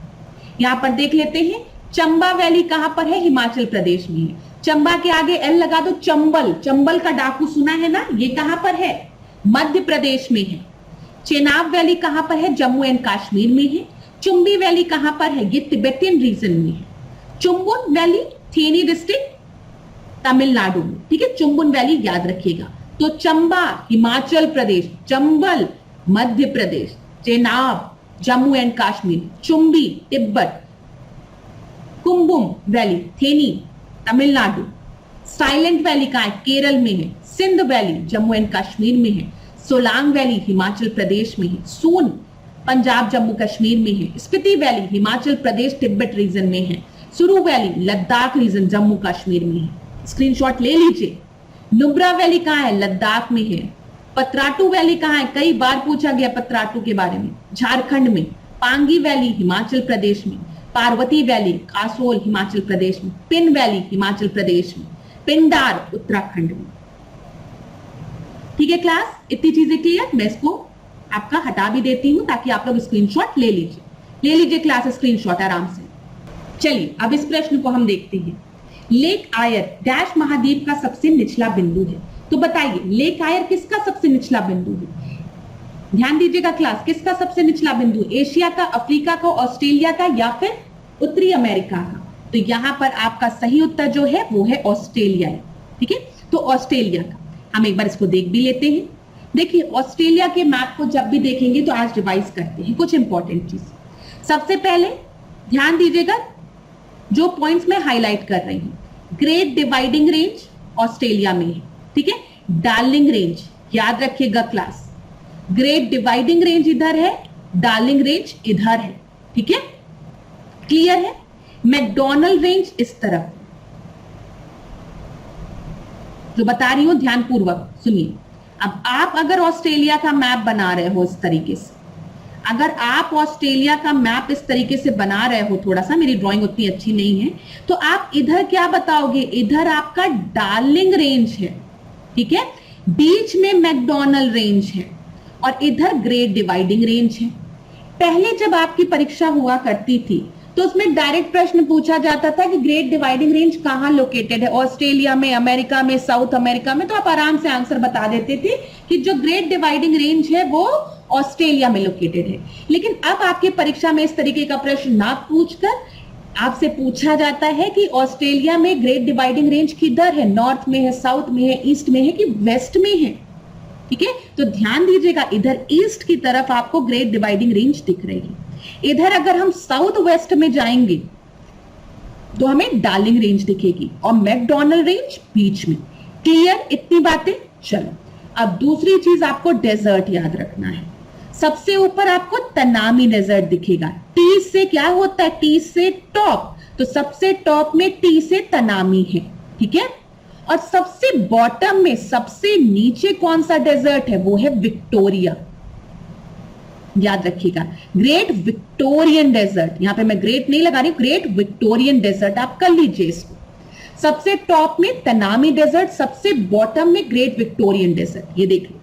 यहां पर देख लेते हैं, चंबा वैली कहां पर है? हिमाचल प्रदेश में है। चंबा के आगे एल लगा दो, चंबल, चंबल का डाकू सुना है ना, ये कहां पर है? मध्य प्रदेश में है। चेनाब वैली कहां पर है? जम्मू एंड कश्मीर में है। चुम्बी वैली कहां पर है? ये तिब्बतियन रीजन में है। चुम्बुन वैली, थेनी डिस्ट्रिक्ट, तमिलनाडु में। ठीक है, चुम्बुन वैली याद रखिएगा। तो Chamba Himachal Pradesh, Chambal Madhya Pradesh, Chenab Jammu and Kashmir, Chumbi Tibet, Kumbum valley Theni Tamil Nadu, Silent Valley कहां है? केरल में है। सिंध वैली जम्मू एंड कश्मीर में है। सोलांग वैली हिमाचल प्रदेश में है। सून पंजाब जम्मू कश्मीर में है। स्पीति वैली हिमाचल प्रदेश तिब्बत रीजन में है। सुरू वैली लद्दाख रीजन जम्मू कश्मीर में है। स्क्रीनशॉट ले लीजिए। नुब्रा वैली कहां है? लद्दाख में है। पतराटू वैली कहां है? कई बार पूछा गया पतराटू के बारे में, झारखंड में। पांगी वैली हिमाचल प्रदेश में। पार्वती वैली कासोल हिमाचल प्रदेश में। पिन वैली हिमाचल प्रदेश में। पिंडार उत्तराखंड में। ठीक है क्लास, इतनी चीजें क्लियर? मैं इसको आपका हटा भी देती हूं ताकि आप लोग स्क्रीनशॉट ले लीजिए क्लास, स्क्रीनशॉट आराम से। चलिए अब इस प्रश्न को हम देखते हैं। लेक आयर डैश महाद्वीप का सबसे निचला बिंदु है। तो बताइए, लेक आयर किसका सबसे निचला बिंदु है? ध्यान दीजिएगा क्लास, किसका सबसे निचला बिंदु? एशिया का, अफ्रीका का, ऑस्ट्रेलिया का, या फिर उत्तरी अमेरिका का? तो यहां पर आपका सही उत्तर जो है वो है ऑस्ट्रेलिया। ठीक है, तो ऑस्ट्रेलिया का हम एक बार इसको देख भी लेते हैं। देखिए ऑस्ट्रेलिया के मैप को जब भी देखेंगे तो आज रिवाइज करते हैं कुछ इंपॉर्टेंट चीज। सबसे पहले ध्यान दीजिएगा जो पॉइंट्स मैं हाईलाइट कर रही हूं। ग्रेट डिवाइडिंग रेंज ऑस्ट्रेलिया में है, ठीक है। डार्लिंग रेंज याद रखिएगा क्लास, ग्रेट डिवाइडिंग रेंज इधर है, डार्लिंग रेंज इधर है, ठीक है, क्लियर है। मैकडॉनल्ड रेंज इस तरफ, जो बता रही हूं ध्यानपूर्वक सुनिए। अब आप अगर ऑस्ट्रेलिया का मैप बना रहे हो इस तरीके से, अगर आप ऑस्ट्रेलिया का मैप इस तरीके से बना रहे हो, थोड़ा सा मेरी ड्राइंग उतनी अच्छी नहीं है, तो आप इधर क्या बताओगे, इधर आपका डार्लिंग रेंज है, ठीक है, बीच में मैकडॉनल्ड रेंज है और इधर ग्रेट डिवाइडिंग रेंज है। पहले जब आपकी परीक्षा हुआ करती थी तो उसमें डायरेक्ट प्रश्न पूछा जाता था कि ग्रेट डिवाइडिंग रेंज कहां लोकेटेड है, ऑस्ट्रेलिया में, अमेरिका में, साउथ अमेरिका में, तो आप आराम से आंसर बता देते थे कि जो ग्रेट डिवाइडिंग रेंज है वो ऑस्ट्रेलिया में लोकेटेड है। लेकिन अब आपकी परीक्षा में इस तरीके का प्रश्न ना पूछकर आपसे पूछा जाता है कि ऑस्ट्रेलिया में ग्रेट डिवाइडिंग रेंज किधर है, नॉर्थ में है, साउथ में है, ईस्ट में है कि वेस्ट में है, ठीक है। तो ध्यान दीजिएगा इधर ईस्ट की तरफ आपको ग्रेट डिवाइडिंग रेंज दिख रही है। इधर अगर हम साउथ वेस्ट में जाएंगे तो हमें डार्लिंग रेंज दिखेगी और मैकडॉनल्ड रेंज बीच में। क्लियर इतनी बातें? चलो अब दूसरी चीज आपको डेजर्ट याद रखना है। सबसे ऊपर आपको तनामी डेजर्ट दिखेगा। टी से क्या होता है, टी से टॉप, तो सबसे टॉप में टी से तनामी है, ठीक है। और सबसे बॉटम में सबसे नीचे कौन सा डेजर्ट है, वो है विक्टोरिया। याद रखिएगा ग्रेट विक्टोरियन डेजर्ट, यहां पे मैं ग्रेट नहीं लगा रही हूं, ग्रेट विक्टोरियन डेजर्ट आप कर लीजिए इसको। सबसे टॉप में तनामी डेजर्ट, सबसे बॉटम में ग्रेट विक्टोरियन डेजर्ट। ये देख लो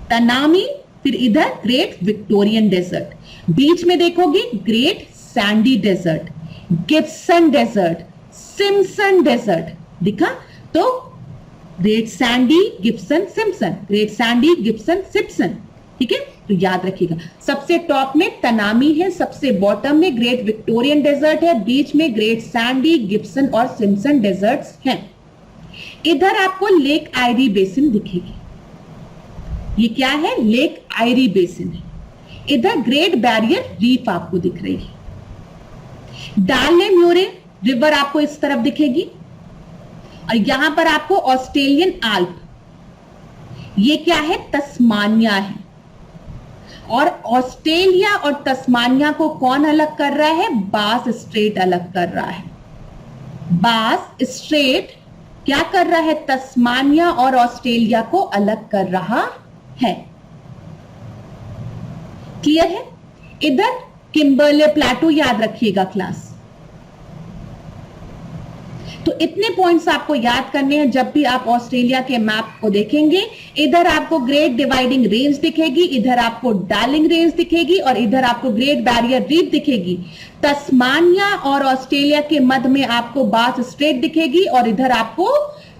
तनामी, फिर इधर ग्रेट विक्टोरियन डेजर्ट, बीच में देखोगे great sandy desert, Gibson desert, Simpson desert दिखा, तो great sandy Gibson Simpson, great sandy Gibson Simpson, ठीक है। तो याद रखिएगा सबसे टॉप में तनामी है, सबसे बॉटम में ग्रेट विक्टोरियन डेजर्ट है, बीच में ग्रेट सैंडी गिब्सन और सिम्पसन डेजर्ट्स हैं। इधर आपको लेक आयरी बेसिन दिखेगी। ये क्या है, लेक आयरी बेसिन है। इधर ग्रेट बैरियर रीफ आपको दिख रही है। डार्ले म्यूरे रिवर आपको इस तरफ दिखेगी और यहां पर आपको ऑस्ट्रेलियन आल्प, ये क्या है, तस्मानिया है। और ऑस्ट्रेलिया और तस्मानिया को कौन अलग कर रहा है, बास स्ट्रेट अलग कर रहा है। बास स्ट्रेट क्या कर रहा है, तस्मानिया और ऑस्ट्रेलिया को अलग कर रहा है। क्लियर है। इधर किम्बरले प्लेटो याद रखिएगा क्लास। तो इतने पॉइंट्स आपको याद करने हैं जब भी आप ऑस्ट्रेलिया के मैप को देखेंगे। इधर आपको ग्रेट डिवाइडिंग रेंज दिखेगी, इधर आपको डार्लिंग रेंज दिखेगी और इधर आपको ग्रेट बैरियर रीफ दिखेगी। तस्मानिया और ऑस्ट्रेलिया के मध्य में आपको बास स्ट्रेट दिखेगी और इधर आपको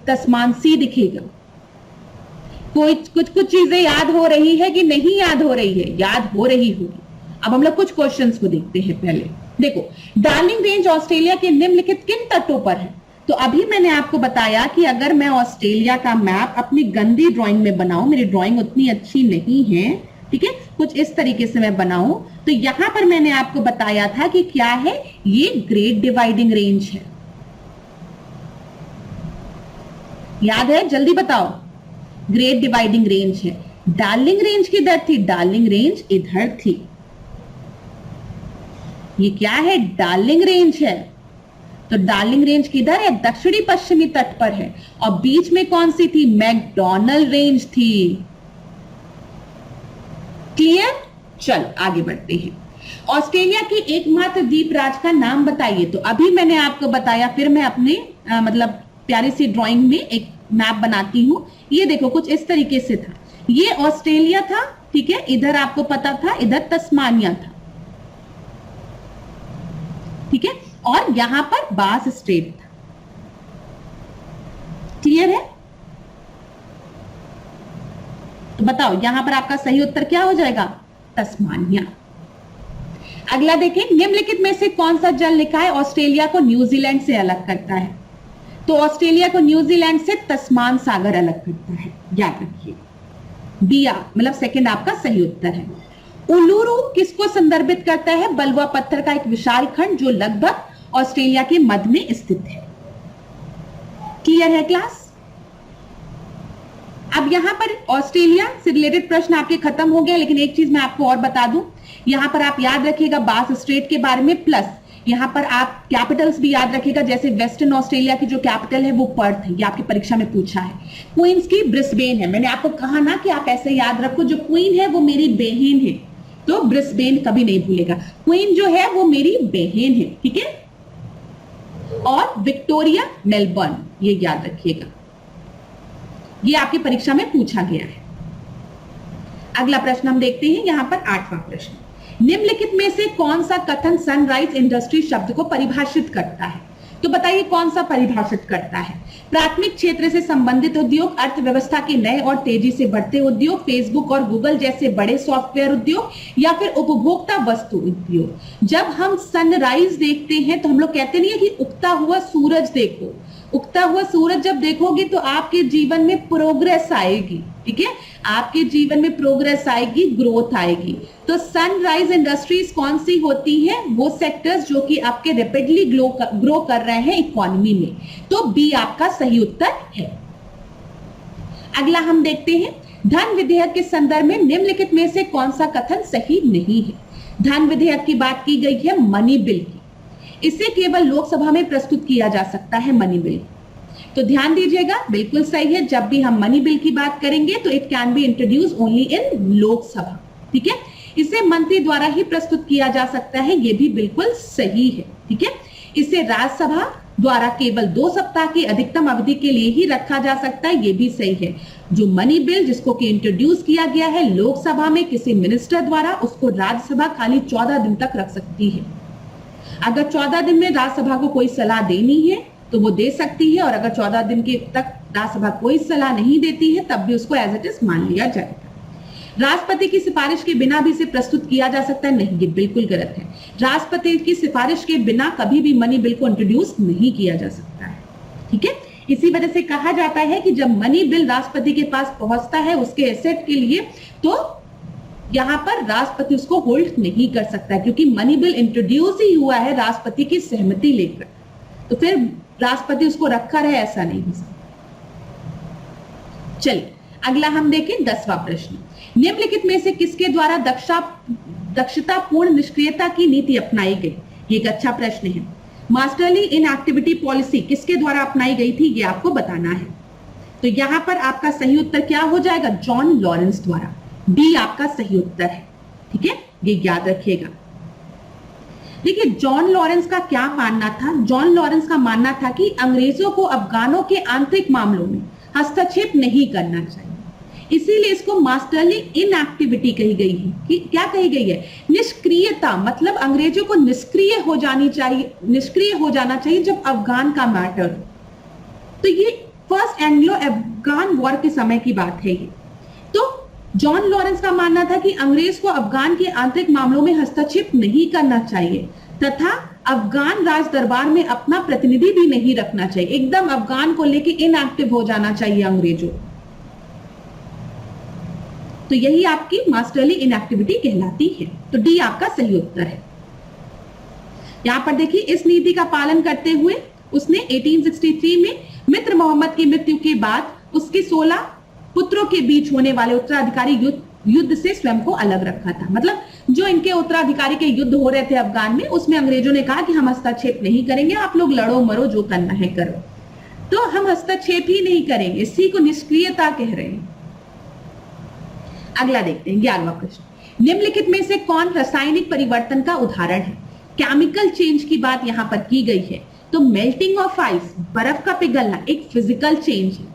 तस्मान सी दिखेगा। कुछ चीजें याद हो रही है कि नहीं याद हो रही है, याद हो रही होगी। अब हम लोग कुछ क्वेश्चंस को देखते हैं। पहले देखो डार्लिंग रेंज ऑस्ट्रेलिया के निम्नलिखित किन तटों पर है। तो अभी मैंने आपको बताया कि अगर मैं ऑस्ट्रेलिया का मैप अपनी गंदी ड्राइंग में बनाऊं, मेरी ड्राइंग उतनी अच्छी नहीं है, ठीक है, कुछ इस तरीके से मैं बनाऊं, तो यहां पर मैंने आपको बताया था कि क्या है, ये ग्रेट डिवाइडिंग रेंज है। याद है, जल्दी बताओ। ग्रेट डिवाइडिंग रेंज है। डार्लिंग रेंज किधर थी, डार्लिंग रेंज इधर थी। ये क्या है, डार्लिंग रेंज है। तो डार्लिंग रेंज किधर है, दक्षिणी पश्चिमी तट पर है। और बीच में कौन सी थी, मैकडॉनल्ड रेंज थी। क्लियर। चलो आगे बढ़ते हैं। ऑस्ट्रेलिया के एकमात्र द्वीप राज का नाम बताइए। तो अभी मैंने आपको बताया, फिर मैं अपने मतलब प्यारी सी ड्राइंग में एक मैप बनाती हूं। ये देखो कुछ इस तरीके से था। ये ऑस्ट्रेलिया था, ठीक है, इधर आपको पता था, इधर तस्मानिया था, ठीक है, और यहां पर बास स्ट्रेट था। क्लियर है। तो बताओ यहां पर आपका सही उत्तर क्या हो जाएगा, तस्मानिया। अगला देखें, निम्नलिखित में से कौन सा जल निकाय ऑस्ट्रेलिया को न्यूजीलैंड से अलग करता है। तो ऑस्ट्रेलिया को न्यूजीलैंड से तस्मान सागर अलग करता है, याद रखिए। बी मतलब सेकंड आपका सही उत्तर है। उलूरू किसको संदर्भित करता है? बलुआ पत्थर का एक विशाल खंड जो लगभग ऑस्ट्रेलिया के मध्य में स्थित है। क्लियर है क्लास? अब यहां पर ऑस्ट्रेलिया से रिलेटेड प्रश्न आपके खत्म हो गए, लेकिन एक चीज मैं आपको और बता दूं, यहां पर आप याद रखिएगा बास स्ट्रेट के बारे में, प्लस यहां पर आप कैपिटल्स भी याद रखिएगा, जैसे वेस्टर्न ऑस्ट्रेलिया की जो कैपिटल है वो पर्थ है, ये आपकी परीक्षा में पूछा है। क्वींस की ब्रिस्बेन है, मैंने आपको कहा ना कि आप ऐसे याद रखो, जो क्वीन है वो मेरी बहन है, तो ब्रिस्बेन कभी नहीं भूलेगा, क्वीन जो है वो मेरी बहन है, ठीक है। और विक्टोरिया मेलबर्न, ये याद रखिएगा, ये आपकी परीक्षा में पूछा गया है। अगला प्रश्न हम देखते हैं, यहां पर 8वां प्रश्न, निम्नलिखित में से कौन सा कथन सनराइज इंडस्ट्री शब्द को परिभाषित करता है? तो बताइए कौन सा परिभाषित करता है? प्राथमिक क्षेत्र से संबंधित उद्योग, अर्थव्यवस्था के नए और तेजी से बढ़ते उद्योग, फेसबुक और गूगल जैसे बड़े सॉफ्टवेयर उद्योग, या फिर उपभोक्ता वस्तु उद्योग। जब हम सनराइज देखते हैं तो हम लोग कहते नहीं है कि उगता हुआ सूरज देखो, उगता हुआ सूरज जब देखोगे तो आपके जीवन में प्रोग्रेस आएगी, ठीक है, आपके जीवन में प्रोग्रेस आएगी, ग्रोथ आएगी। तो सनराइज इंडस्ट्रीज कौन सी होती है? वो सेक्टर्स जो कि आपके रैपिडली ग्रो कर रहे हैं इकोनॉमी में, तो बी आपका सही उत्तर है। अगला हम देखते हैं, धन विधेयक के संदर्भ में निम्नलिखित में से कौन सा कथन सही नहीं है? धन विधेयक की बात की गई है मनी बिल की, इसे केवल लोकसभा में प्रस्तुत किया जा सकता है मनी बिल, तो ध्यान दीजिएगा, बिल्कुल सही है। जब भी हम मनी बिल की बात करेंगे तो it can be introduce only in Lok Sabha, ठीक है, इसे मंत्री द्वारा ही प्रस्तुत किया जा सकता है, ये भी बिल्कुल सही है, ठीक है। इसे राज्यसभा द्वारा केवल 2 सप्ताह की अधिकतम अवधि के लिए ही रखा जा सकता है, ये भी सही है। जो मनी बिल जिसको कि इंट्रोड्यूस किया गया है लोकसभा में किसी मिनिस्टर द्वारा, उसको राज्यसभा खाली 14 दिन तक रख सकती है। अगर 14 दिन में राज्यसभा को कोई सलाह देनी है तो वो दे सकती है, और अगर 14 दिन के तक राज्यसभा कोई सलाह नहीं देती है तब भी उसको एज इट इज मान लिया जाएगा। राष्ट्रपति की सिफारिश के बिना भी इसे प्रस्तुत किया जा सकता है, नहीं, ये बिल्कुल गलत है। राष्ट्रपति की सिफारिश के बिना कभी भी मनी बिल को इंट्रोड्यूस नहीं किया जा सकता है, ठीक है। इसी वजह से कहा जाता है कि जब मनी बिल राष्ट्रपति के पास पहुंचता है उसके एसेट के लिए, तो यहां पर राष्ट्रपति उसको होल्ड नहीं कर सकता, क्योंकि मनी बिल इंट्रोड्यूस ही हुआ है राष्ट्रपति की सहमति लेकर, तो फिर राष्ट्रपति उसको रखा रहे ऐसा नहीं हो सकता। चलिए अगला हम देखें 10वां प्रश्न, निम्नलिखित में से किसके द्वारा दक्षता पूर्ण निष्क्रियता की नीति अपनाई गई? ये एक अच्छा प्रश्न है। मास्टरली इनएक्टिविटी पॉलिसी किसके द्वारा अपनाई गई थी, ये आपको बताना है। तो यहां पर आपका सही उत्तर क्या हो जाएगा? जॉन लॉरेंस द्वारा, डी आपका सही उत्तर है, ठीक है, ये याद रखिएगा। देखिए जॉन लॉरेंस का क्या मानना था? जॉन लॉरेंस का मानना था कि अंग्रेजों को अफगानों के आंतरिक मामलों में हस्तक्षेप नहीं करना चाहिए, इसीलिए इसको मास्टरली इनएक्टिविटी कही गई है। कि क्या कही गई है? निष्क्रियता, मतलब अंग्रेजों को निष्क्रिय हो जानी चाहिए, निष्क्रिय हो जाना चाहिए जब अफगान का मैटर हो। तो ये फर्स्ट एंग्लो अफगान वॉर के समय की बात है ये। तो जॉन लॉरेंस का मानना था कि अंग्रेज को अफगान के आंतरिक मामलों में हस्तक्षेप नहीं करना चाहिए, तथा अफगान राज दरबार में अपना प्रतिनिधि भी नहीं रखना चाहिए, एकदम अफगान को लेके इनएक्टिव हो जाना चाहिए अंग्रेजों। तो यही आपकी मास्टरली इनएक्टिविटी कहलाती है, तो डी आपका सही उत्तर है। यहां पर देखिए, इस नीति का पालन करते हुए उसने 1863 में मित्र मोहम्मद की मृत्यु के बाद उसके 16 पुत्रों के बीच होने वाले उत्तराधिकारी युद्ध से स्वयं को अलग रखा था। मतलब जो इनके उत्तराधिकारी के युद्ध हो रहे थे अफगान में, उसमें अंग्रेजों ने कहा कि हम हस्तक्षेप नहीं करेंगे, आप लोग लड़ो मरो जो करना है करो, तो हम हस्तक्षेप ही नहीं करेंगे, इसी को निष्क्रियता कह रहे हैं। अगला देखते हैं 11वां प्रश्न, निम्नलिखित में से कौन रासायनिक परिवर्तन का उदाहरण है? केमिकल चेंज की बात यहां पर की गई है, तो मेल्टिंग ऑफ आइस, बर्फ का पिघलना एक फिजिकल चेंज है,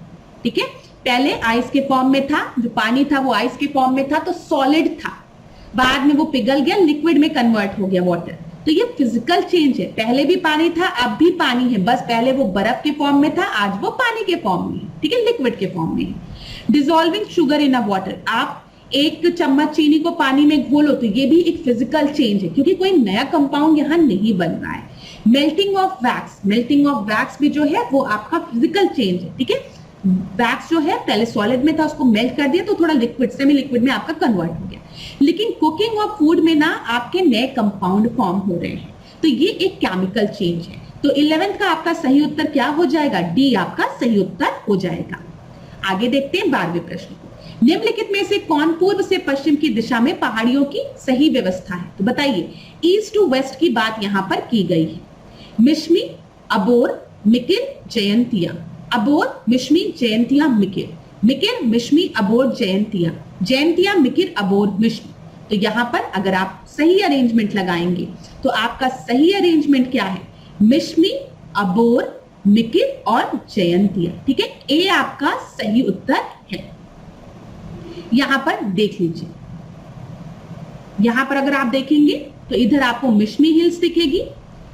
ठीक है। पहले आइस के फॉर्म में था, जो पानी था वो आइस के फॉर्म में था तो सॉलिड था, बाद में वो पिघल गया, लिक्विड में कन्वर्ट हो गया वाटर, तो ये फिजिकल चेंज है। पहले भी पानी था, अब भी पानी है, बस पहले वो बर्फ के फॉर्म में था, आज वो पानी के फॉर्म में है, ठीक है, लिक्विड के फॉर्म में है। Dissolving sugar in a water, आप 1 चम्मच चीनी को पानी में घोलो तो ये भी एक फिजिकल चेंज है, क्योंकि कोई नया कंपाउंड यहां नहीं बन रहा है। Melting of wax, melting of wax भी जो है वो आपका फिजिकल चेंज है, ठीक है। वैक्स जो है पहले सॉलिड में था, उसको मेल्ट कर दिया तो थोड़ा लिक्विड, सेमी लिक्विड में आपका कन्वर्ट हो गया। लेकिन कुकिंग ऑफ फूड में ना आपके नए कंपाउंड फॉर्म हो रहे हैं, तो ये एक केमिकल चेंज है। तो 11th का आपका सही उत्तर क्या हो जाएगा? डी आपका सही उत्तर हो जाएगा। आगे देखते हैं 12वें प्रश्न को। निम्नलिखित में से कौन पूर्व से पश्चिम की दिशा में पहाड़ियों की सही व्यवस्था है? तो बताइए, ईस्ट टू वेस्ट की बात यहां पर की गई है। मिश्मी, अबोर, मिकिर, जयंतिया। अबोर, मिश्मी, जयंतिया, मिकिर। मिकिर, मिश्मी, अबोर, जयंतिया। जयंतिया, मिकिर, अबोर, मिश्मी। तो यहां पर अगर आप सही अरेंजमेंट लगाएंगे तो आपका सही अरेंजमेंट क्या है? मिश्मी, अबोर, मिकिर और जयंतिया। ठीक है, ए आपका सही उत्तर है। यहां पर देख लीजिए, यहां पर अगर आप देखेंगे तो इधर आपको मिश्मी हिल्स दिखेगी,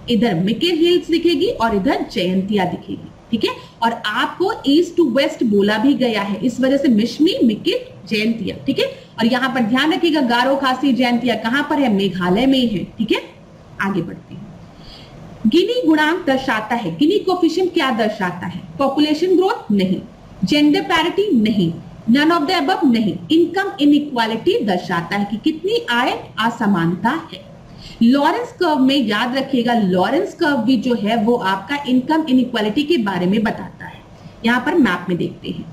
इधर मिकिर हिल्स दिखेगी और इधर जयंतिया दिखेगी। ठीक है, और आपको ईस्ट टू वेस्ट बोला भी गया है, इस वजह से मिश्मी, मिकिर, जयंतिया। ठीक है, और यहां पर ध्यान रखिएगा गारो खासी जयंतिया कहां पर है? मेघालय में है। ठीक है, आगे बढ़ते हैं। गिनी गुणांक दर्शाता है, गिनी कोफिशिएंट क्या दर्शाता है? पॉपुलेशन ग्रोथ नहीं, जेंडर पैरिटी नहीं, नन ऑफ द अबव नहीं, इनकम इनइक्वालिटी दर्शाता है कि कितनी आय असमानता है। लॉरेंस कर्व में याद रखिएगा, लॉरेंस कर्व भी जो है वो आपका इनकम इनइक्वालिटी के बारे में बताता है। यहां पर मैप में देखते हैं,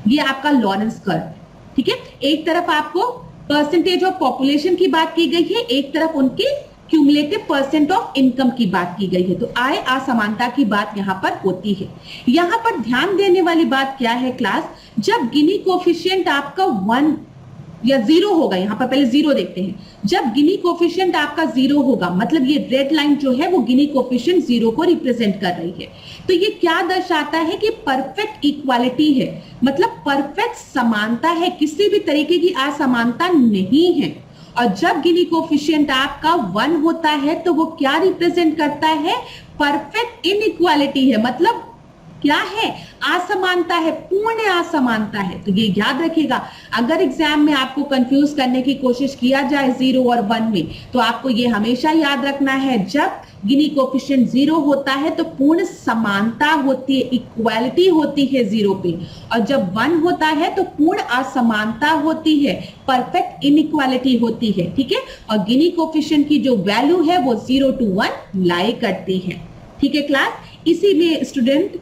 ये आपका लॉरेंस कर्व। ठीक है, एक तरफ आपको परसेंटेज ऑफ पॉपुलेशन की बात की गई है, एक तरफ उनके क्यूमुलेटिव परसेंट ऑफ इनकम की बात की गई है। तो आय असमानता की बात यहां पर होती है। यहां पर ध्यान देने वाली बात क्या है क्लास? जब गिनी कोफिशिएंट आपका 1 या 0 होगा, यहां पर पहले 0 देखते हैं। जब गिनी कोफिशिएंट आपका 0 होगा, मतलब ये रेड लाइन जो है वो गिनी कोफिशिएंट 0 को रिप्रेजेंट कर रही है। तो ये क्या दर्शाता है कि परफेक्ट इक्वालिटी है, मतलब परफेक्ट समानता है, किसी भी तरीके की असमानता नहीं है। और जब गिनी कोफिशिएंट आपका 1 होता है तो वो क्या रिप्रेजेंट करता है? परफेक्ट इनइक्वालिटी है, मतलब क्या है? असमानता है, पूर्ण असमानता है। तो ये याद रखिएगा, अगर एग्जाम में आपको कंफ्यूज करने की कोशिश किया जाए 0 और 1 में, तो आपको ये हमेशा याद रखना है, जब गिनी कोफिशिएंट 0 होता है तो पूर्ण समानता होती है, इक्वालिटी होती है 0 पे, और जब 1 होता है तो पूर्ण असमानता होती है, परफेक्ट इनइक्वालिटी होती है। ठीक है, और गिनी कोफिशिएंट की जो वैल्यू है वो 0 to 1 लाई करती है। ठीक है क्लास, इसी में स्टूडेंट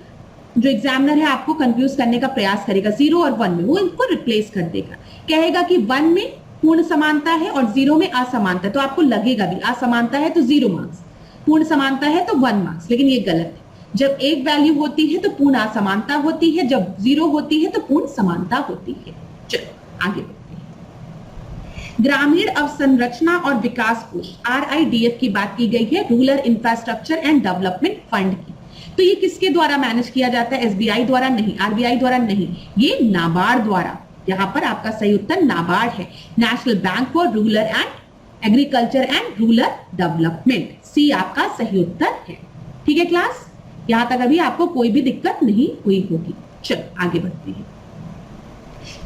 जो एग्जामिनर है आपको कंफ्यूज करने का प्रयास करेगा 0 और 1 में, वो इनको रिप्लेस कर देगा, कहेगा कि 1 में पूर्ण समानता है और 0 में असमानता है, तो आपको लगेगा भी असमानता है तो 0 मार्क्स, पूर्ण समानता है तो 1 मार्क्स, लेकिन ये गलत है। जब एक वैल्यू होती है तो पूर्ण असमानता होती है, जब 0 होती है तो पूर्ण समानता होती है। चलो आगे बढ़ते हैं। ग्रामीण अवसंरचना और विकास कोष RIDF की बात की गई है, rural infrastructure and development fund की। तो ये किसके द्वारा मैनेज किया जाता है? SBI द्वारा नहीं, RBI द्वारा नहीं, ये नाबार्ड द्वारा। यहां पर आपका सही उत्तर नाबार्ड है, national bank for rural and agriculture and rural development, C आपका सही उत्तर है। ठीक है क्लास, यहां तक अभी आपको कोई भी दिक्कत नहीं हुई होगी। चलो आगे बढ़ते हैं।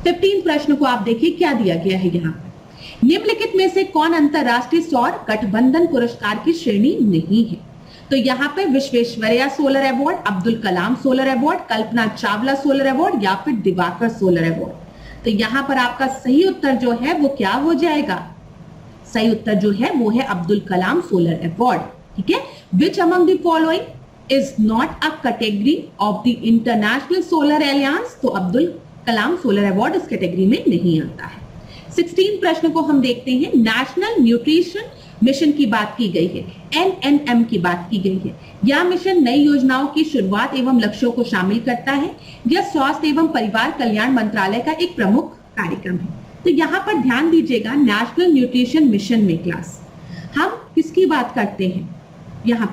15 प्रश्न को आप देखिए क्या दिया गया है यहाँ पर। निम्नलिखित में से कौन अंतरराष्ट्रीय सौर गठबंधन पुरस्कार की श्रेणी नहीं है? तो यहाँ पे Visvesvaraya solar award, Abdul Kalam solar award, Kalpana Chawla solar award या फिर दिवाकर सोलर अवार्ड। तो यहाँ पर आपका सही उत्तर जो है वो क्या हो जाएगा? सही उत्तर जो है वो है अब्दुल कलाम सोलर अवार्ड। ठीक है, which among the following is not a category of the international solar aliens? तो अब्दुल कलाम सोलर अवार्ड इस कैटेगरी में नहीं आता है। 16 प्रश्न को हम देखते हैं। नेशनल न्यूट्रिशन मिशन की बात की गई है, NNM की बात की गई है। यह मिशन नई योजनाओं की शुरुआत एवं लक्ष्यों को शामिल करता है। यह स्वास्थ्य एवं परिवार कल्याण मंत्रालय का एक प्रमुख कार्यक्रम है। तो यहाँ पर ध्यान दीजिएगा, नेशनल न्यूट्रिशन मिशन में क्लास हम किसकी बात करते हैं? यहाँ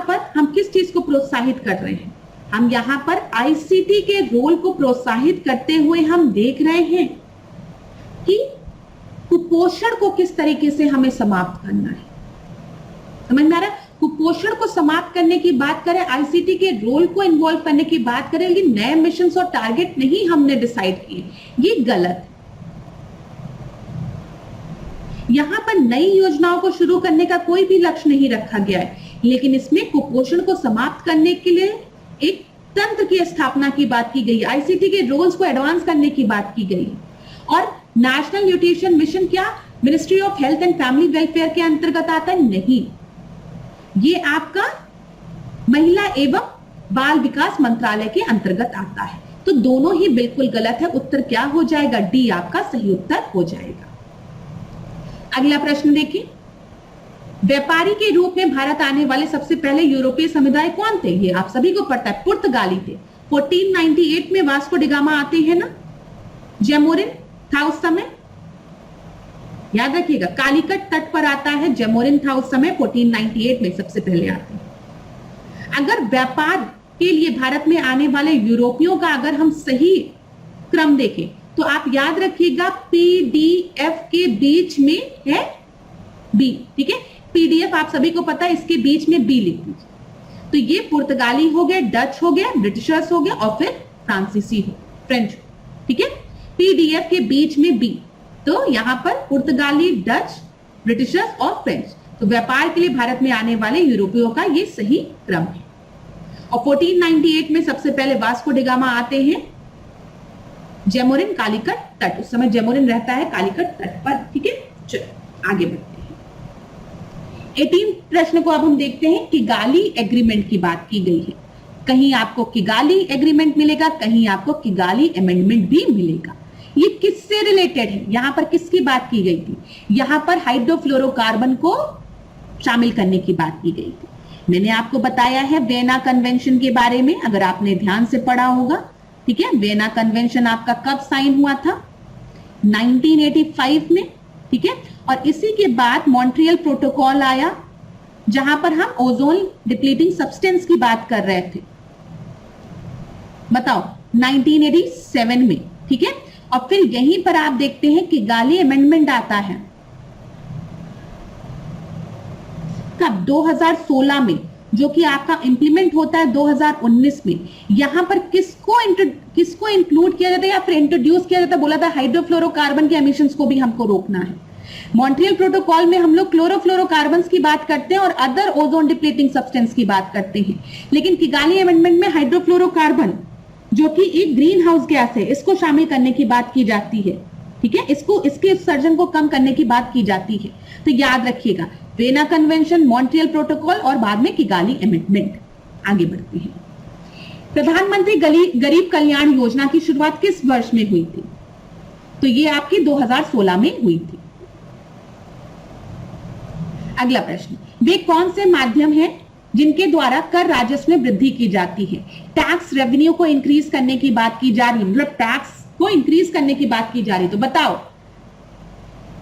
पर हम किस चीज को प्रोत्साहित कर रहे हैं? हम यहाँ पर ICT के रोल को प्रोत्साहित करते हुए हम देख रहे हैं कि कुपोषण को किस तरीके से हमें समाप्त करना है। समझ में आ रहा है? कुपोषण को समाप्त करने की बात करें, ICT के रोल को इन्वॉल्व करने की बात करें, लेकिन नए मिशन और टारगेट नहीं हमने डिसाइड किए, ये गलत है। यहां पर नई योजनाओं को शुरू करने का कोई भी लक्ष्य नहीं रखा गया है, लेकिन इसमें कुपोषण को समाप्त करने के लिए एक स्थापना की बात की गई, आईसीटी के रोल्स को एडवांस करने की बात की गई। और नेशनल न्यूट्रिशन मिशन क्या ministry of health and family welfare के अंतर्गत आता है? नहीं, ये आपका महिला एवं बाल विकास मंत्रालय के अंतर्गत आता है। तो दोनों ही बिल्कुल गलत है। उत्तर क्या हो जाएगा? डी आपका सही उत्तर हो जाएगा। अगला प्रश्न देखिए, व्यापारी के रूप में भारत आने वाले सबसे पहले यूरोपीय समुदाय कौन थे? ये आप सभी को पता है, पुर्तगाली थे। 1498 में वास्को डिगामा आते हैं ना, जेमोरिन था उस समय, याद रखिएगा। कालीकट तट पर आता है, जेमोरिन था उस समय, 1498 में सबसे पहले आते हैं। अगर व्यापार के लिए भारत में आने वाले यूरोपियों का अगर हम सही क्रम देखें तो आप याद रखिएगा पीडीएफ के बीच में है बी, ठीक है। पीडीएफ आप सभी को पता है, इसके बीच में बी लिख दीजिए। तो ये पुर्तगाली हो गए, डच हो गया, ब्रिटिशर्स हो गया और फिर फ्रांसीसी हो, फ्रेंच, ठीक है। पीडीएफ के बीच में बी, तो यहां पर पुर्तगाली, डच, ब्रिटिशर्स और फ्रेंच। तो व्यापार के लिए भारत में आने वाले यूरोपियों का ये सही क्रम है। और 1498 में सबसे पहले वास्को डिगामा आते हैं, जेमोरिन कालीकट तट, उस समय जेमोरिन रहता है कालीकट तट पर, ठीक है। चलो आगे बढ़ते हैं। 18 प्रश्न को अब हम देखते हैं। किगाली एग्रीमेंट की बात की गई है। कहीं आपको किगाली एग्रीमेंट मिलेगा, कहीं आपको किगाली अमेंडमेंट भी मिलेगा। ये किससे रिलेटेड है? यहां पर किसकी बात की गई थी? यहां पर हाइड्रोफ्लोरोकार्बन को शामिल करने की बात की गई थी। मैंने आपको बताया है वियना कन्वेंशन के बारे में, अगर आपने ध्यान से पढ़ा होगा, ठीक है। वियना कन्वेंशन आपका कब साइन हुआ था? 1985 में, ठीक है। और इसी के बाद मॉन्ट्रियल प्रोटोकॉल आया, जहां पर हम ओजोन डिप्लीटिंग सब्सटेंस की बात कर रहे थे। बताओ, 1987 में, ठीक है। और फिर यहीं पर आप देखते हैं कि किगाली अमेंडमेंट आता है कब? 2016 में, जो कि आपका इंप्लीमेंट होता है 2019 में। यहां पर किसको इंक्लूड किया जाता है या फिर इंट्रोड्यूस किया जाता है? बोला था हाइड्रोफ्लोरोकार्बन के एमिशंस को भी हमको रोकना है। मॉन्ट्रियल प्रोटोकॉल में हम लोग क्लोरोफ्लोरोकार्बन्स की बात करते हैं और अदर ओजोन डिप्लीटिंग सब्सटेंस की बात करते हैं, लेकिन किगाली अमेंडमेंट में हाइड्रोफ्लोरोकार्बन, जो कि एक ग्रीन हाउस गैस है, इसको शामिल करने की बात की जाती है, ठीक है। इसके उत्सर्जन को कम करने की बात की जाती है। तो याद रखिएगा, वियना कन्वेंशन, मॉन्ट्रियल प्रोटोकॉल और बाद में किगाली अमेंडमेंट। आगे बढ़ते हैं। प्रधानमंत्री गरीब कल्याण योजना की शुरुआत किस वर्ष में हुई थी? तो ये आपकी 2016 में हुई थी। अगला प्रश्न, वे कौन से माध्यम हैं जिनके द्वारा कर राजस्व में वृद्धि की जाती है? टैक्स रेवेन्यू को इंक्रीज करने की बात की जा रही है, मतलब टैक्स को इंक्रीज करने की बात की जा रही है। तो बताओ,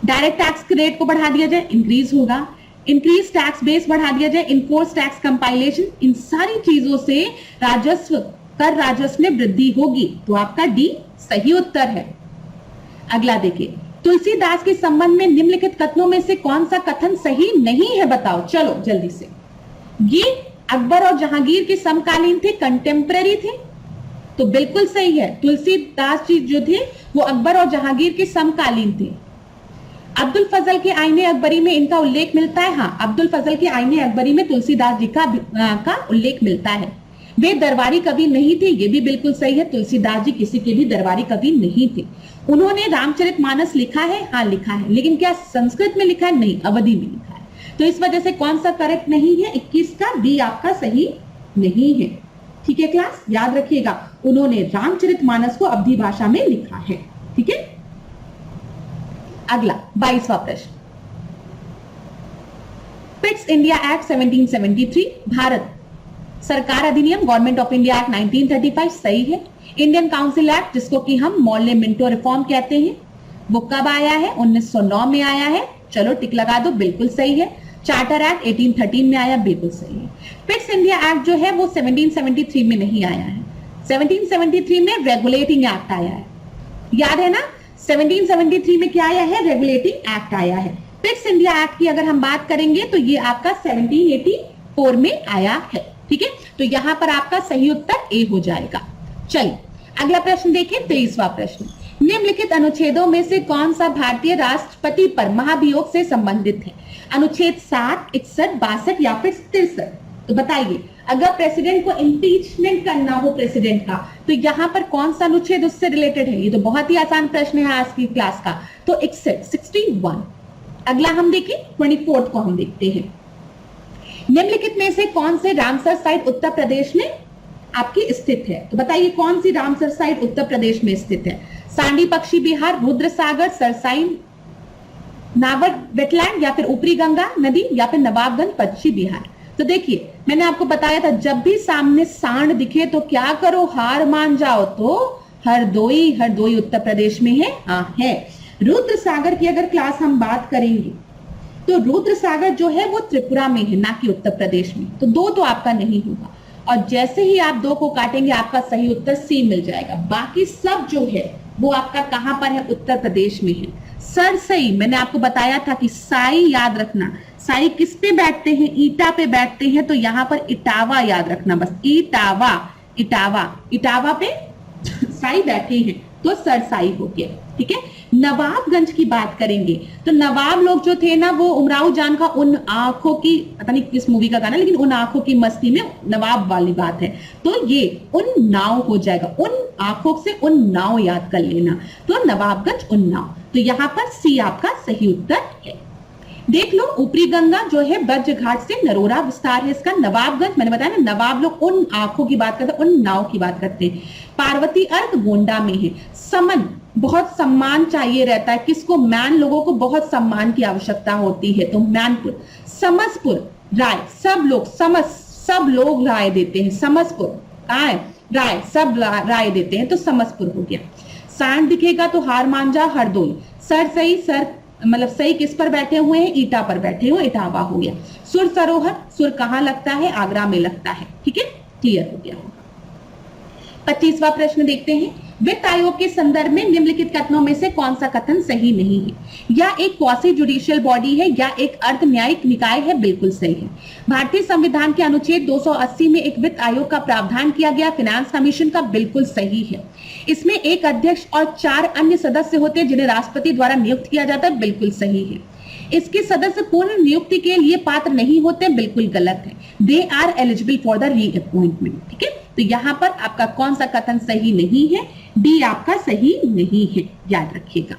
डायरेक्ट टैक्स के रेट को बढ़ा दिया जाए, इंक्रीज होगा। इंक्रीज टैक्स बेस बढ़ा दिया जाए, इनफोर्स टैक्स कंपाइलेशन, इन सारी चीजों से कर राजस्व में वृद्धि होगी। तो आपका डी सही उत्तर है। अगला देखिए, तुलसीदास के संबंध में निम्नलिखित कथनों में से कौन सा कथन सही नहीं है? बताओ, चलो जल्दी से। ये अकबर और जहांगीर के समकालीन थे, कंटेम्पररी थे, तो बिल्कुल सही है। तुलसीदास जी जो थे वो अकबर और जहांगीर के समकालीन थे। अब्दुल फजल के आईने अकबरी में इनका उल्लेख मिलता है। हाँ, अब्दुल फजल के आईने अकबरी में तुलसीदास जी का उल्लेख मिलता है। वे दरबारी कवि नहीं थे, ये भी बिल्कुल सही है। तुलसीदास जी किसी के भी दरबारी कवि नहीं थे। उन्होंने रामचरितमानस लिखा है, हाँ लिखा है, लेकिन क्या संस्कृत में लिखा है? नहीं, अवधी में लिखा है। तो इस वजह से कौन सा करेक्ट नहीं है? 21 का बी आपका सही नहीं है, ठीक है क्लास, याद रखिएगा। उन्होंने रामचरितमानस को अवधी भाषा में लिखा है, ठीक है। अगला 22वां प्रश्न, पिट्स इंडिया एक्ट 1773, भारत सरकार अधिनियम गवर्नमेंट ऑफ इंडिया एक्ट 1935 सही है। इंडियन काउंसिल एक्ट, जिसको कि हम मॉर्ले मिंटो रिफॉर्म कहते हैं, वो कब आया है? 1909 में आया है, चलो टिक लगा दो, बिल्कुल सही है। चार्टर एक्ट 1813 में आया, बिल्कुल सही है। पिट्स इंडिया एक्ट जो है वो 1773 में नहीं आया है, 1773 में रेगुलेटिंग एक्ट आया है, याद है ना। 1773 में क्या आया है? रेगुलेटिंग एक्ट आया है। पिट्स इंडिया एक्ट की अगर हम बात करेंगे तो ये आपका 1784 में आया है, ठीक है। तो यहां पर आपका सही उत्तर ए हो जाएगा। चलिए अगला प्रश्न देखिए, 23वां प्रश्न, निम्नलिखित अनुच्छेदों में से कौन सा भारतीय राष्ट्रपति पर महाभियोग से संबंधित है? अनुच्छेद 60, 61, 62 या फिर 63? तो बताइए, अगर प्रेसिडेंट को इम्पीचमेंट करना हो प्रेसिडेंट का, तो यहां पर कौन सा अनुच्छेद उससे रिलेटेड है? ये तो बहुत ही आसान प्रश्न है आज की क्लास का। तो 61। अगला हम देखें 24 को हम देखते हैं। निम्नलिखित में से कौन से रामसर साइट उत्तर प्रदेश में आपकी स्थित है? तो बताइए कौन सी रामसर साइट उत्तर प्रदेश में स्थित है? सांडी पक्षी बिहार, रुद्रसागर, सरसाई नावर वेटलैंड, या फिर ऊपरी गंगा नदी, या फिर नवाबगंज पश्चिमी बिहार। तो देखिए मैंने आपको बताया था जब भी सामने सांड दिखे तो क्या करो, हार मान जाओ। तो हरदोई उत्तर प्रदेश में है। हाँ है। रुद्र सागर की अगर क्लास हम बात करेंगे तो रुद्र सागर जो है वो त्रिपुरा में है, ना कि उत्तर प्रदेश में। तो 2 तो आपका नहीं होगा, और जैसे ही आप 2 को काटेंगे आपका सही उत्तर सी मिल जाएगा। बाकी सब जो है वो आपका कहां पर है? उत्तर प्रदेश में है। सरसई, मैंने आपको बताया था कि साई याद रखना, साई किस पे बैठते हैं? ईटा पे बैठते हैं, तो यहां पर इटावा याद रखना, बस इटावा पे साई बैठे हैं, तो सरसाई हो गया। ठीक है। नवाबगंज की बात करेंगे तो नवाब लोग जो थे ना, वो उमराव जान का उन आंखों की, पता नहीं किस मूवी का गाना, लेकिन उन आंखों की मस्ती में नवाब वाली बात है। तो ये उन नाव हो जाएगा, उन आंखों से उन नाव याद कर लेना। तो नवाबगंज उन्नाव, तो यहां पर सी आपका सही उत्तर है। देख लो ऊपरी गंगा जो है ब्रज घाट से नरोरा विस्तार है इसका। नवाबगंज मैंने बताया ना, नवाब लोग उन आंखों की बात करते हैं, उन नाव की बात करते हैं। पार्वती अर्क गोंडा में है। समन, बहुत सम्मान चाहिए रहता है किसको? मैन लोगों को बहुत सम्मान की आवश्यकता होती है, तो मैनपुर। समसपुर राय, सब लोग राय देते हैं। समसपुर कहाँ है? राय, सब राय देते हैं, तो समसपुर हो गया। सांड दिखेगा तो हार मान जा, हरदोई। मतलब सही किस पर बैठे हुए हैं? ईटा पर बैठे हुए, इटावा हो गया। सुर सरोवर, सुर कहां लगता है? आगरा में लगता है। ठीक है, क्लियर हो गया होगा। 25वां प्रश्न देखते हैं। वित्त आयोग के संदर्भ में निम्नलिखित कथनों में से कौन सा कथन सही नहीं है? या एक क्वासी जुडिशियल बॉडी है, या एक अर्ध न्यायिक निकाय है? बिल्कुल सही है। भारतीय संविधान के अनुच्छेद 280 में एक वित्त आयोग का प्रावधान किया गया, फाइनेंस कमीशन का, बिल्कुल सही है। इसमें एक अध्यक्ष और 4 अन्य सदस्य होते हैं जिन्हें राष्ट्रपति द्वारा नियुक्त किया जाता है, बिल्कुल सही है। इसके सदस्य पूर्ण नियुक्ति के लिए पात्र नहीं होते, बिल्कुल गलत है। They are eligible for the reappointment. ठीक है, तो यहां पर आपका कौन सा कथन सही नहीं है? डी आपका सही नहीं है, याद रखिएगा।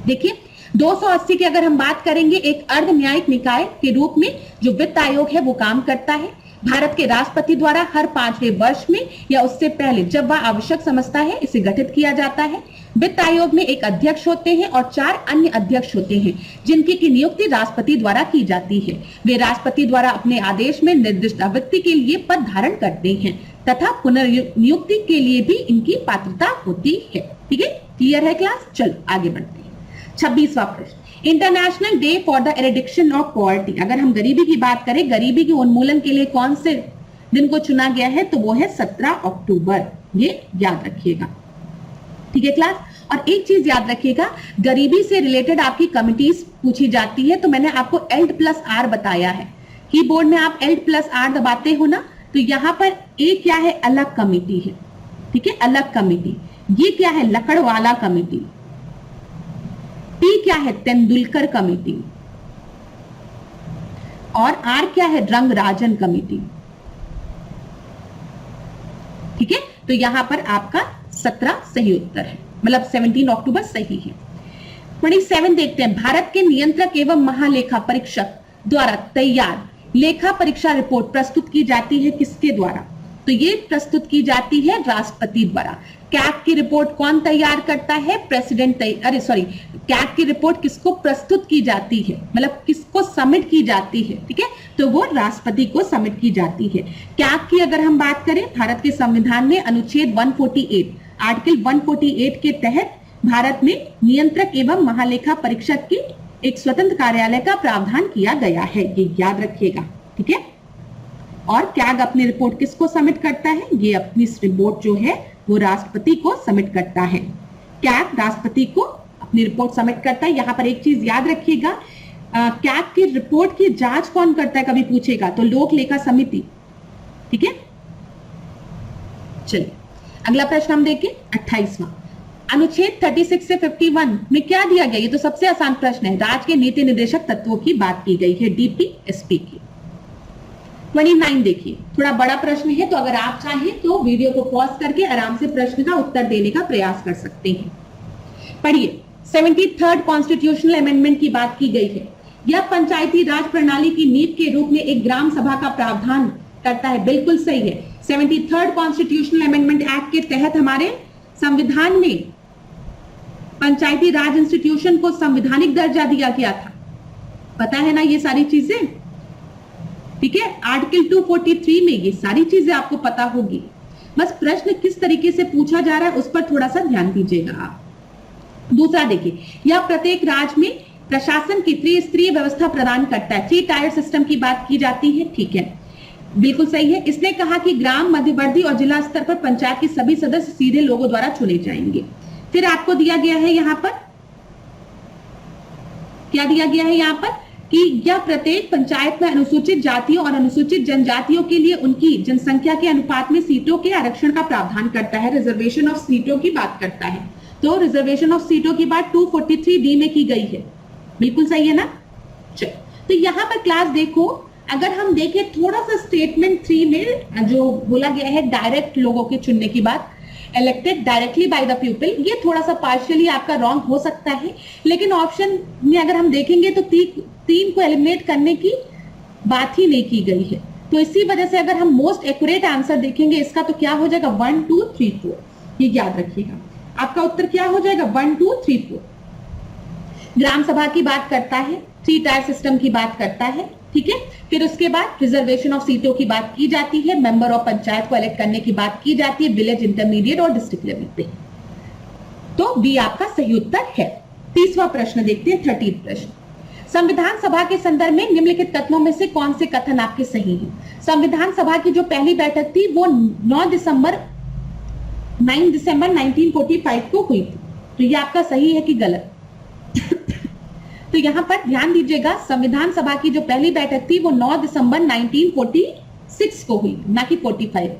देखिए 280 की अगर हम बात करेंगे, एक अर्ध न्यायिक निकाय के रूप में जो वित्त आयोग है वो काम करता है। भारत के राष्ट्रपति द्वारा हर 5वें वर्ष में या उससे पहले जब वह आवश्यक समझता है इसे गठित किया जाता है। वित्त आयोग में एक अध्यक्ष होते हैं और 4 अन्य अध्यक्ष होते हैं जिनकी की नियुक्ति राष्ट्रपति द्वारा की जाती है। वे राष्ट्रपति द्वारा अपने आदेश में निर्दिष्ट आवृत्ति के लिए पद धारण करते हैं तथा पुनर्नियुक्ति के लिए भी इनकी पात्रता होती है। ठीक है, क्लियर है क्लास? चलो आगे बढ़ते हैं। 26वां प्रश्न, international day for the eradication of poverty. अगर हम गरीबी की बात करें, गरीबी के उन्मूलन के लिए कौन से दिन को चुना गया है? तो वो है 17 अक्टूबर। ये याद रखिएगा। ठीक है क्लास? और एक चीज याद रखिएगा, गरीबी से रिलेटेड आपकी कमिटीज पूछी जाती है, तो मैंने आपको Alt+R बताया है। कीबोर्ड में आप Alt+R दबाते हो ना, तो यहां पर ए क्या है? अलग कमिटी है। ठीक है, अलग कमिटी। ये क्या है? लकड़वाला कमिटी। टी क्या है? तेंदुलकर कमेटी। और आर क्या है? रंगराजन कमेटी। ठीक है, तो यहां पर आपका 17 सही उत्तर है, मतलब 17 अक्टूबर सही है। 27 देखते हैं। भारत के नियंत्रक एवं महालेखा परीक्षक द्वारा तैयार लेखा परीक्षा रिपोर्ट प्रस्तुत की जाती है किसके द्वारा? तो ये प्रस्तुत की जाती है राष्ट्रपति द्वारा। कैग की रिपोर्ट कौन तैयार करता है? प्रेसिडेंट। कैग की रिपोर्ट किसको प्रस्तुत की जाती है, मतलब किसको सबमिट की जाती है? ठीक है, तो वो राष्ट्रपति को सबमिट की जाती है। कैग की अगर हम बात करें, भारत के संविधान में अनुच्छेद 148 आर्टिकल 148 के तहत भारत में नियंत्रक एवं महालेखा परीक्षक की एक स्वतंत्र कार्यालय का प्रावधान किया गया है, ये याद रखिएगा। ठीक है, और कैग अपनी रिपोर्ट किसको सबमिट करता है? ये अपनी रिपोर्ट जो है वो राष्ट्रपति को सबमिट करता है। कैग राष्ट्रपति को अपनी रिपोर्ट सबमिट करता है। यहां पर एक चीज याद रखिएगा, कैग की रिपोर्ट की जांच कौन करता है कभी पूछेगा तो लोक लेखा समिति। ठीक है, चलिए अगला प्रश्न हम देखें 28वां। अनुच्छेद 36 से 51 में क्या दिया गया? ये तो सबसे आसान प्रश्न है। राज्य के नीति निर्देशक तत्वों की बात की गई है, डीपीएसपी की। 29 देखिए, थोड़ा बड़ा प्रश्न है, तो अगर आप चाहें तो वीडियो को पॉज करके आराम से प्रश्न का उत्तर देने का प्रयास कर सकते हैं। पढ़िए, 73rd कॉन्स्टिट्यूशनल अमेंडमेंट की बात की गई है। यह पंचायती राज प्रणाली की नींव के रूप में एक ग्राम सभा का प्रावधान करता है। बिल्कुल सही है। 73rd कॉन्स्टिट्यूशनल अमेंडमेंट एक्ट के तहत हमारे संविधान में पंचायती राज इंस्टीट्यूशन को संवैधानिक दर्जा दिया गया था। पता है ना ये सारी चीजें? ठीक है, आर्टिकल 243 में ये सारी चीजें आपको पता होगी। बस प्रश्न किस तरीके से पूछा जा रहा है उस पर थोड़ा सा ध्यान दीजिएगा आप। दूसरा देखिए, यह प्रत्येक राज्य में प्रशासन की त्रिस्तरीय व्यवस्था प्रदान करता है। 3 टायर सिस्टम की बात की जाती है। ठीक है, बिल्कुल सही है। इसने कहा कि ग्राम, मध्यवर्ती और जिला स्तर पर पंचायत के सभी सदस्य सीधे लोगों द्वारा चुने जाएंगे। फिर आपको दिया गया है यहां पर, क्या दिया गया है यहां पर कि यह प्रत्येक पंचायत में अनुसूचित जातियों और अनुसूचित जनजातियों के लिए उनकी जनसंख्या के अनुपात में सीटों के आरक्षण का प्रावधान करता है। रिजर्वेशन ऑफ सीटों की बात करता है। तो रिजर्वेशन ऑफ सीटों की बात 243D में की गई है। बिल्कुल सही है ना? चलो, तो यहां पर क्लास देखो, अगर हम देखें थोड़ा सा स्टेटमेंट 3 में जो बोला गया है डायरेक्ट लोगों के चुनने की बात, elected directly by the people, ये थोड़ा सा पार्शियली आपका रॉन्ग हो सकता है। लेकिन ऑप्शन में अगर हम देखेंगे तो 3 को एलिमिनेट करने की बात ही नहीं की गई है। तो इसी वजह से अगर हम मोस्ट एक्यूरेट आंसर देखेंगे इसका तो क्या हो जाएगा 1 2 3 4। ये याद रखिएगा, आपका उत्तर क्या हो जाएगा 1 2 3 4। ग्राम सभा की बात करता है, 3 टायर सिस्टम की बात करता है। ठीक है, फिर उसके बाद रिजर्वेशन ऑफ सीटों की बात की जाती है, मेंबर ऑफ पंचायत को इलेक्ट करने की बात की जाती है, विलेज, इंटरमीडिएट और डिस्ट्रिक्ट लेवल पे। तो बी आपका सही उत्तर है। तीसरा प्रश्न देखते हैं, 30 प्रश्न। संविधान सभा के संदर्भ में निम्नलिखित कथनों में से कौन से कथन आपके सही हैं? संविधान सभा की जो पहली बैठक थी वो 9 दिसंबर 1945 को हुई थी। तो ये आपका सही है कि गलत? तो यहां पर ध्यान दीजिएगा, संविधान सभा की जो पहली बैठक थी वो 9 दिसंबर 1946 को हुई, ना कि 45।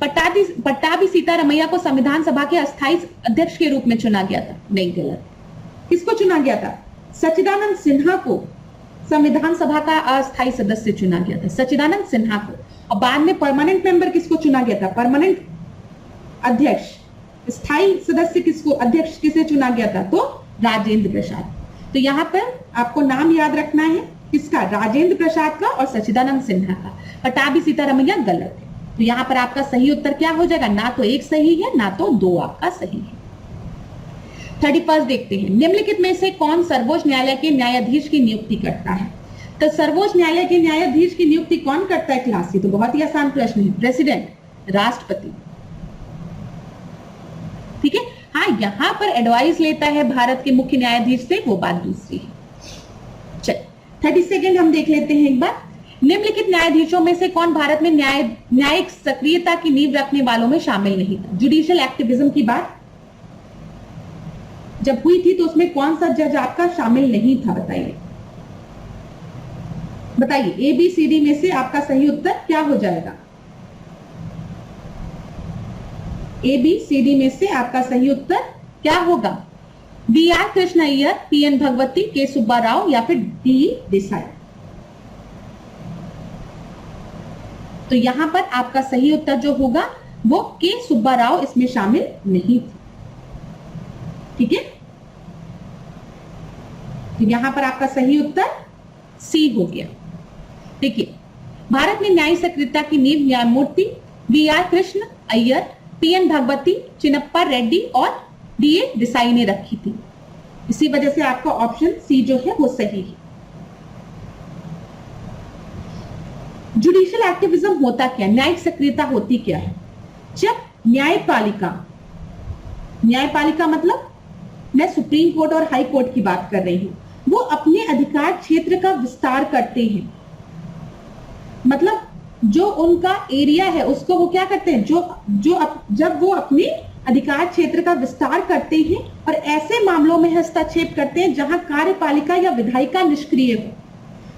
पट्टाभी सीतारमैया को संविधान सभा के अस्थायी अध्यक्ष के रूप में चुना गया था। नहीं, गलत। किसको चुना गया था? सच्चिदानंद सिन्हा को संविधान सभा का अस्थायी सदस्य चुना गया था, सच्चिदानंद सिन्हा को। और बाद में परमानेंट मेंबर किसको चुना गया था? परमानेंट अध्यक्ष। स्थायी सदस्य किसको, अध्यक्ष किसे चुना गया था? तो राजेंद्र प्रसाद। तो यहां पर आपको नाम याद रखना है किसका? राजेंद्र प्रसाद का और सच्चिदानंद सिन्हा का। पट्टाभी सीतारमैया गलत है। तो यहां पर आपका सही उत्तर क्या हो जाएगा? ना तो 1 सही है, ना तो 2 आपका सही है। 31 देखते हैं, निम्नलिखित में से कौन सर्वोच्च न्यायालय के न्यायाधीश की नियुक्ति करता है? तो सर्वोच्च न्यायालय के न्यायाधीश की नियुक्ति कौन करता है क्लास? ये तो बहुत ही आसान प्रश्न है। प्रेसिडेंट, राष्ट्रपति। ठीक है, हाँ, यहां पर एडवाइस लेता है भारत के मुख्य न्यायाधीश से, वो बात दूसरी है। चल 32 हम देख लेते हैं एक बार। निम्नलिखित न्यायाधीशों में से कौन भारत में न्यायिक सक्रियता की नींव रखने वालों में शामिल नहीं था? जुडिशियल एक्टिविज्म की बात जब हुई थी तो उसमें कौन सा जज आपका शामिल नहीं था? बताइए बताइए, ABCD में से आपका सही उत्तर क्या हो जाएगा? ABCD में से आपका सही उत्तर क्या होगा? BR कृष्ण अय्यर, PN भगवती, के सुब्बा राव या फिर D देसाई? तो यहां पर आपका सही उत्तर जो होगा वो के सुब्बा राव इसमें शामिल नहीं थे। ठीक है, तो यहां पर आपका सही उत्तर C हो गया। देखिए, भारत में न्यायिक सक्रियता की नींव न्यायमूर्ति BR कृष्ण अय्यर, PN भगवती, चिन्नप्पा रेड्डी और DA देसाई ने रखी थी। इसी वजह से आपका ऑप्शन C जो है वो सही है। जुडिशियल एक्टिविज्म होता क्या? न्यायिक सक्रियता होती क्या है? जब न्यायपालिका मतलब मैं सुप्रीम कोर्ट और हाई कोर्ट की बात कर रही हूं, वो अपने अधिकार क्षेत्र का विस्तार करते हैं। मतलब जो उनका एरिया है उसको वो क्या करते हैं, जब वो अपने अधिकार क्षेत्र का विस्तार करते हैं और ऐसे मामलों में हस्तक्षेप करते हैं जहां कार्यपालिका या विधायिका निष्क्रिय हो,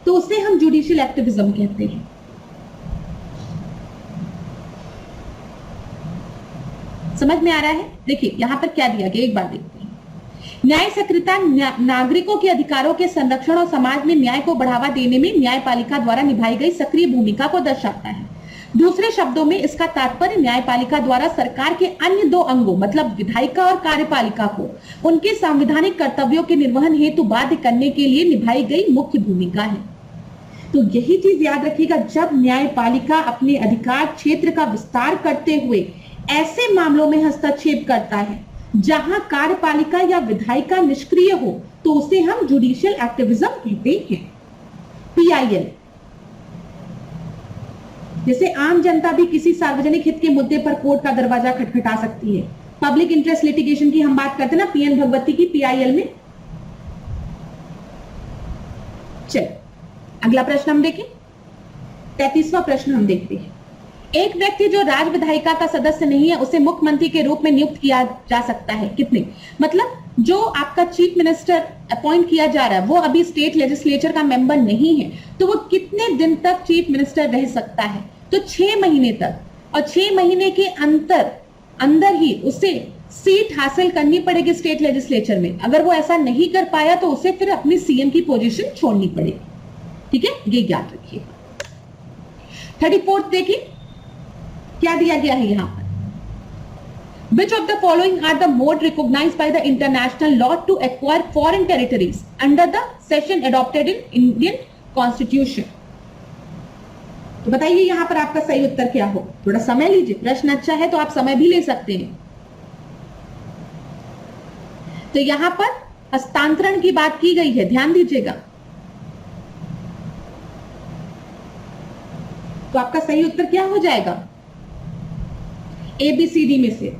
तो उसे हम जुडिशियल एक्टिविज्म कहते हैं। समझ में आ रहा है? देखिए यहां पर क्या दिया गया, एक बार देखते हैं। न्याय सक्रियता नागरिकों के अधिकारों के संरक्षण और समाज में न्याय को बढ़ावा देने में न्यायपालिका द्वारा निभाई गई सक्रिय भूमिका को दर्शाता है। दूसरे शब्दों में इसका तात्पर्य न्यायपालिका द्वारा सरकार के अन्य दो अंगों मतलब विधायिका और कार्यपालिका को उनके संवैधानिक कर्तव्यों के निर्वहन हेतु बाध्य करने के लिए निभाई गई मुख्य भूमिका है। तो यही चीज याद रखिएगा, जब न्यायपालिका अपने अधिकार क्षेत्र का विस्तार करते हुए ऐसे मामलों में हस्तक्षेप करता है जहां कार्यपालिका या विधायिका निष्क्रिय हो तो उसे हम जुडिशियल एक्टिविज्म कहते हैं। PIL जैसे आम जनता भी किसी सार्वजनिक हित के मुद्दे पर कोर्ट का दरवाजा खटखटा सकती है। पब्लिक इंटरेस्ट लिटिगेशन की हम बात करते हैं ना PN भगवती की PIL में। चल अगला प्रश्न हम देखें, 33वां प्रश्न हम देखते हैं। एक व्यक्ति जो राज्य विधायिका का सदस्य नहीं है उसे मुख्यमंत्री के रूप में नियुक्त किया जा सकता है कितने, मतलब जो आपका चीफ मिनिस्टर अपॉइंट किया जा रहा है वो अभी स्टेट लेजिस्लेचर का मेंबर नहीं है तो वो कितने दिन तक चीफ मिनिस्टर रह सकता है, तो 6 महीने तक। और 6 महीने के अंदर ही उसे सीट हासिल करनी पड़ेगी स्टेट लेजिस्लेचर में। अगर वो ऐसा नहीं कर पाया तो उसे फिर अपनी CM की पोजीशन छोड़नी पड़ेगी। ठीक है, ये याद रखिए। 34 देखिए क्या दिया गया है यहां पर, Which of the following are the mode recognized by the international law to acquire foreign territories under the session adopted in Indian Constitution? तो बताइए यहां पर आपका सही उत्तर क्या हो। थोड़ा समय लीजिए, प्रश्न अच्छा है तो आप समय भी ले सकते हैं। तो यहां पर हस्तांतरण की बात की गई है, ध्यान दीजिएगा। तो आपका सही उत्तर क्या हो जाएगा ABCD में से।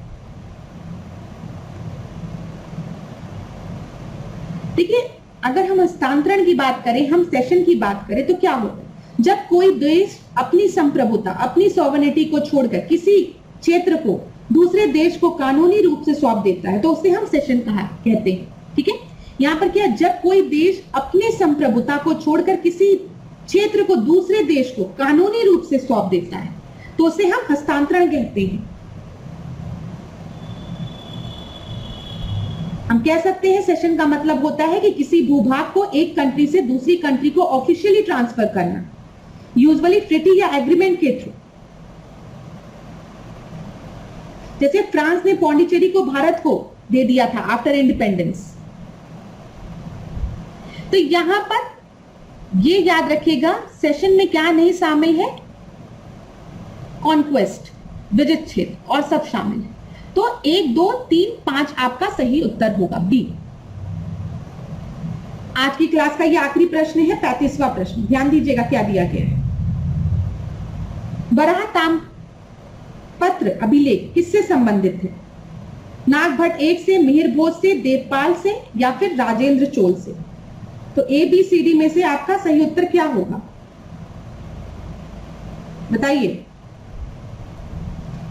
देखिए अगर हम हस्तांतरण की बात करें, हम सेशन की बात करें तो क्या होता है, जब कोई देश अपनी संप्रभुता अपनी सॉवरेनिटी को छोड़कर किसी क्षेत्र को दूसरे देश को कानूनी रूप से सौंप देता है तो उसे हम सेशन कहते हैं। ठीक है, यहां पर क्या, जब कोई देश अपने संप्रभुता को छोड़कर किसी क्षेत्र को दूसरे देश को कानूनी रूप से सौंप देता है तो उसे हम हस्तांतरण कहते हैं। हम कह सकते हैं सेशन का मतलब होता है कि किसी भूभाग को एक कंट्री से दूसरी कंट्री को ऑफिशियली ट्रांसफर करना, यूजुअली ट्रीटी या एग्रीमेंट के थ्रू। जैसे फ्रांस ने पौंडीचेरी को भारत को दे दिया था आफ्टर इंडिपेंडेंस। तो यहां पर ये याद रखिएगा, सेशन में क्या नहीं शामिल है, कॉन्क्वेस्ट विजित क्षेत्र और सब शामिल है। तो 1 2 3 5 आपका सही उत्तर होगा B। आज की क्लास का ये आखिरी प्रश्न है, 35वां प्रश्न। ध्यान दीजिएगा क्या दिया गया है। बराह ताम्रपत्र अभिलेख किससे संबंधित है, नागभट्ट 1 से, मिहिर भोज से, देवपाल से या फिर राजेंद्र चोल से। तो ABCD में से आपका सही उत्तर क्या होगा बताइए।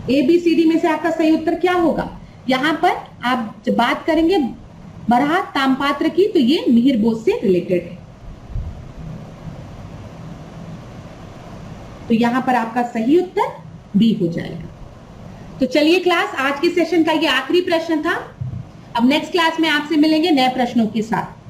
ABCD में से आपका सही उत्तर क्या होगा। यहां पर आप जब बात करेंगे बराह ताम्रपत्र की तो ये मिहिर भोज से रिलेटेड है। तो यहां पर आपका सही उत्तर B हो जाएगा। तो चलिए क्लास, आज के सेशन का ये आखिरी प्रश्न था। अब नेक्स्ट क्लास में आपसे मिलेंगे नए प्रश्नों के साथ।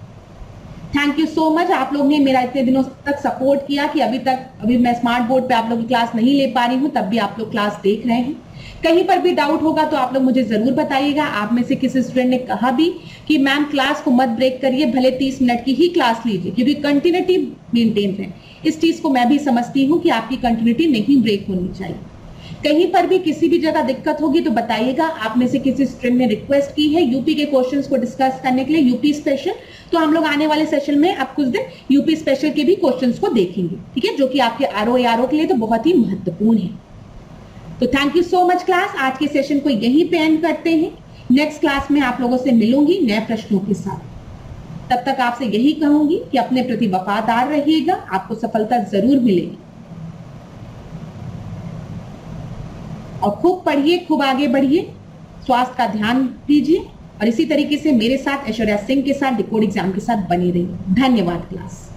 थैंक यू सो मच, आप लोग ने मेरा इतने दिनों तक सपोर्ट किया कि अभी मैं स्मार्ट बोर्ड पे आप लोगों की क्लास नहीं ले पा रही हूँ, तब भी आप लोग क्लास देख रहे हैं। कहीं पर भी डाउट होगा तो आप लोग मुझे जरूर बताइएगा। आप में से किसी स्टूडेंट ने कहा भी कि मैम क्लास को मत ब्रेक करिए, भले 30 मिनट की ही क्लास लीजिए, क्योंकि कंटिन्यूटी मेंटेन है। इस चीज को मैं भी समझती हूँ कि आपकी कंटिन्यूटी नहीं ब्रेक होनी चाहिए। कहीं पर भी किसी भी जगह दिक्कत होगी तो बताइएगा। आप में से किसी स्टूडेंट ने रिक्वेस्ट की है यूपी के क्वेश्चंस को डिस्कस करने के लिए, यूपी स्पेशल, तो हम लोग आने वाले सेशन में अब कुछ दिन यूपी स्पेशल के भी क्वेश्चंस को देखेंगे। ठीक है, जो कि आपके RO के लिए तो बहुत ही महत्वपूर्ण है। तो thank you so much class, आज के सेशन को यहीं पे एंड करते हैं। नेक्स्ट क्लास में आप लोगों से मिलूंगी नए प्रश्नों के साथ। तब तक आपसे यही कहूंगी कि अपने प्रति वफादार रहिएगा, आपको सफलता जरूर मिलेगी। और खूब पढ़िए, खूब आगे बढ़िए, स्वास्थ्य का ध्यान दीजिए और इसी तरीके से मेरे साथ ऐश्वर्या सिंह के साथ डिकोड एग्जाम के साथ बनी रहिए। धन्यवाद क्लास।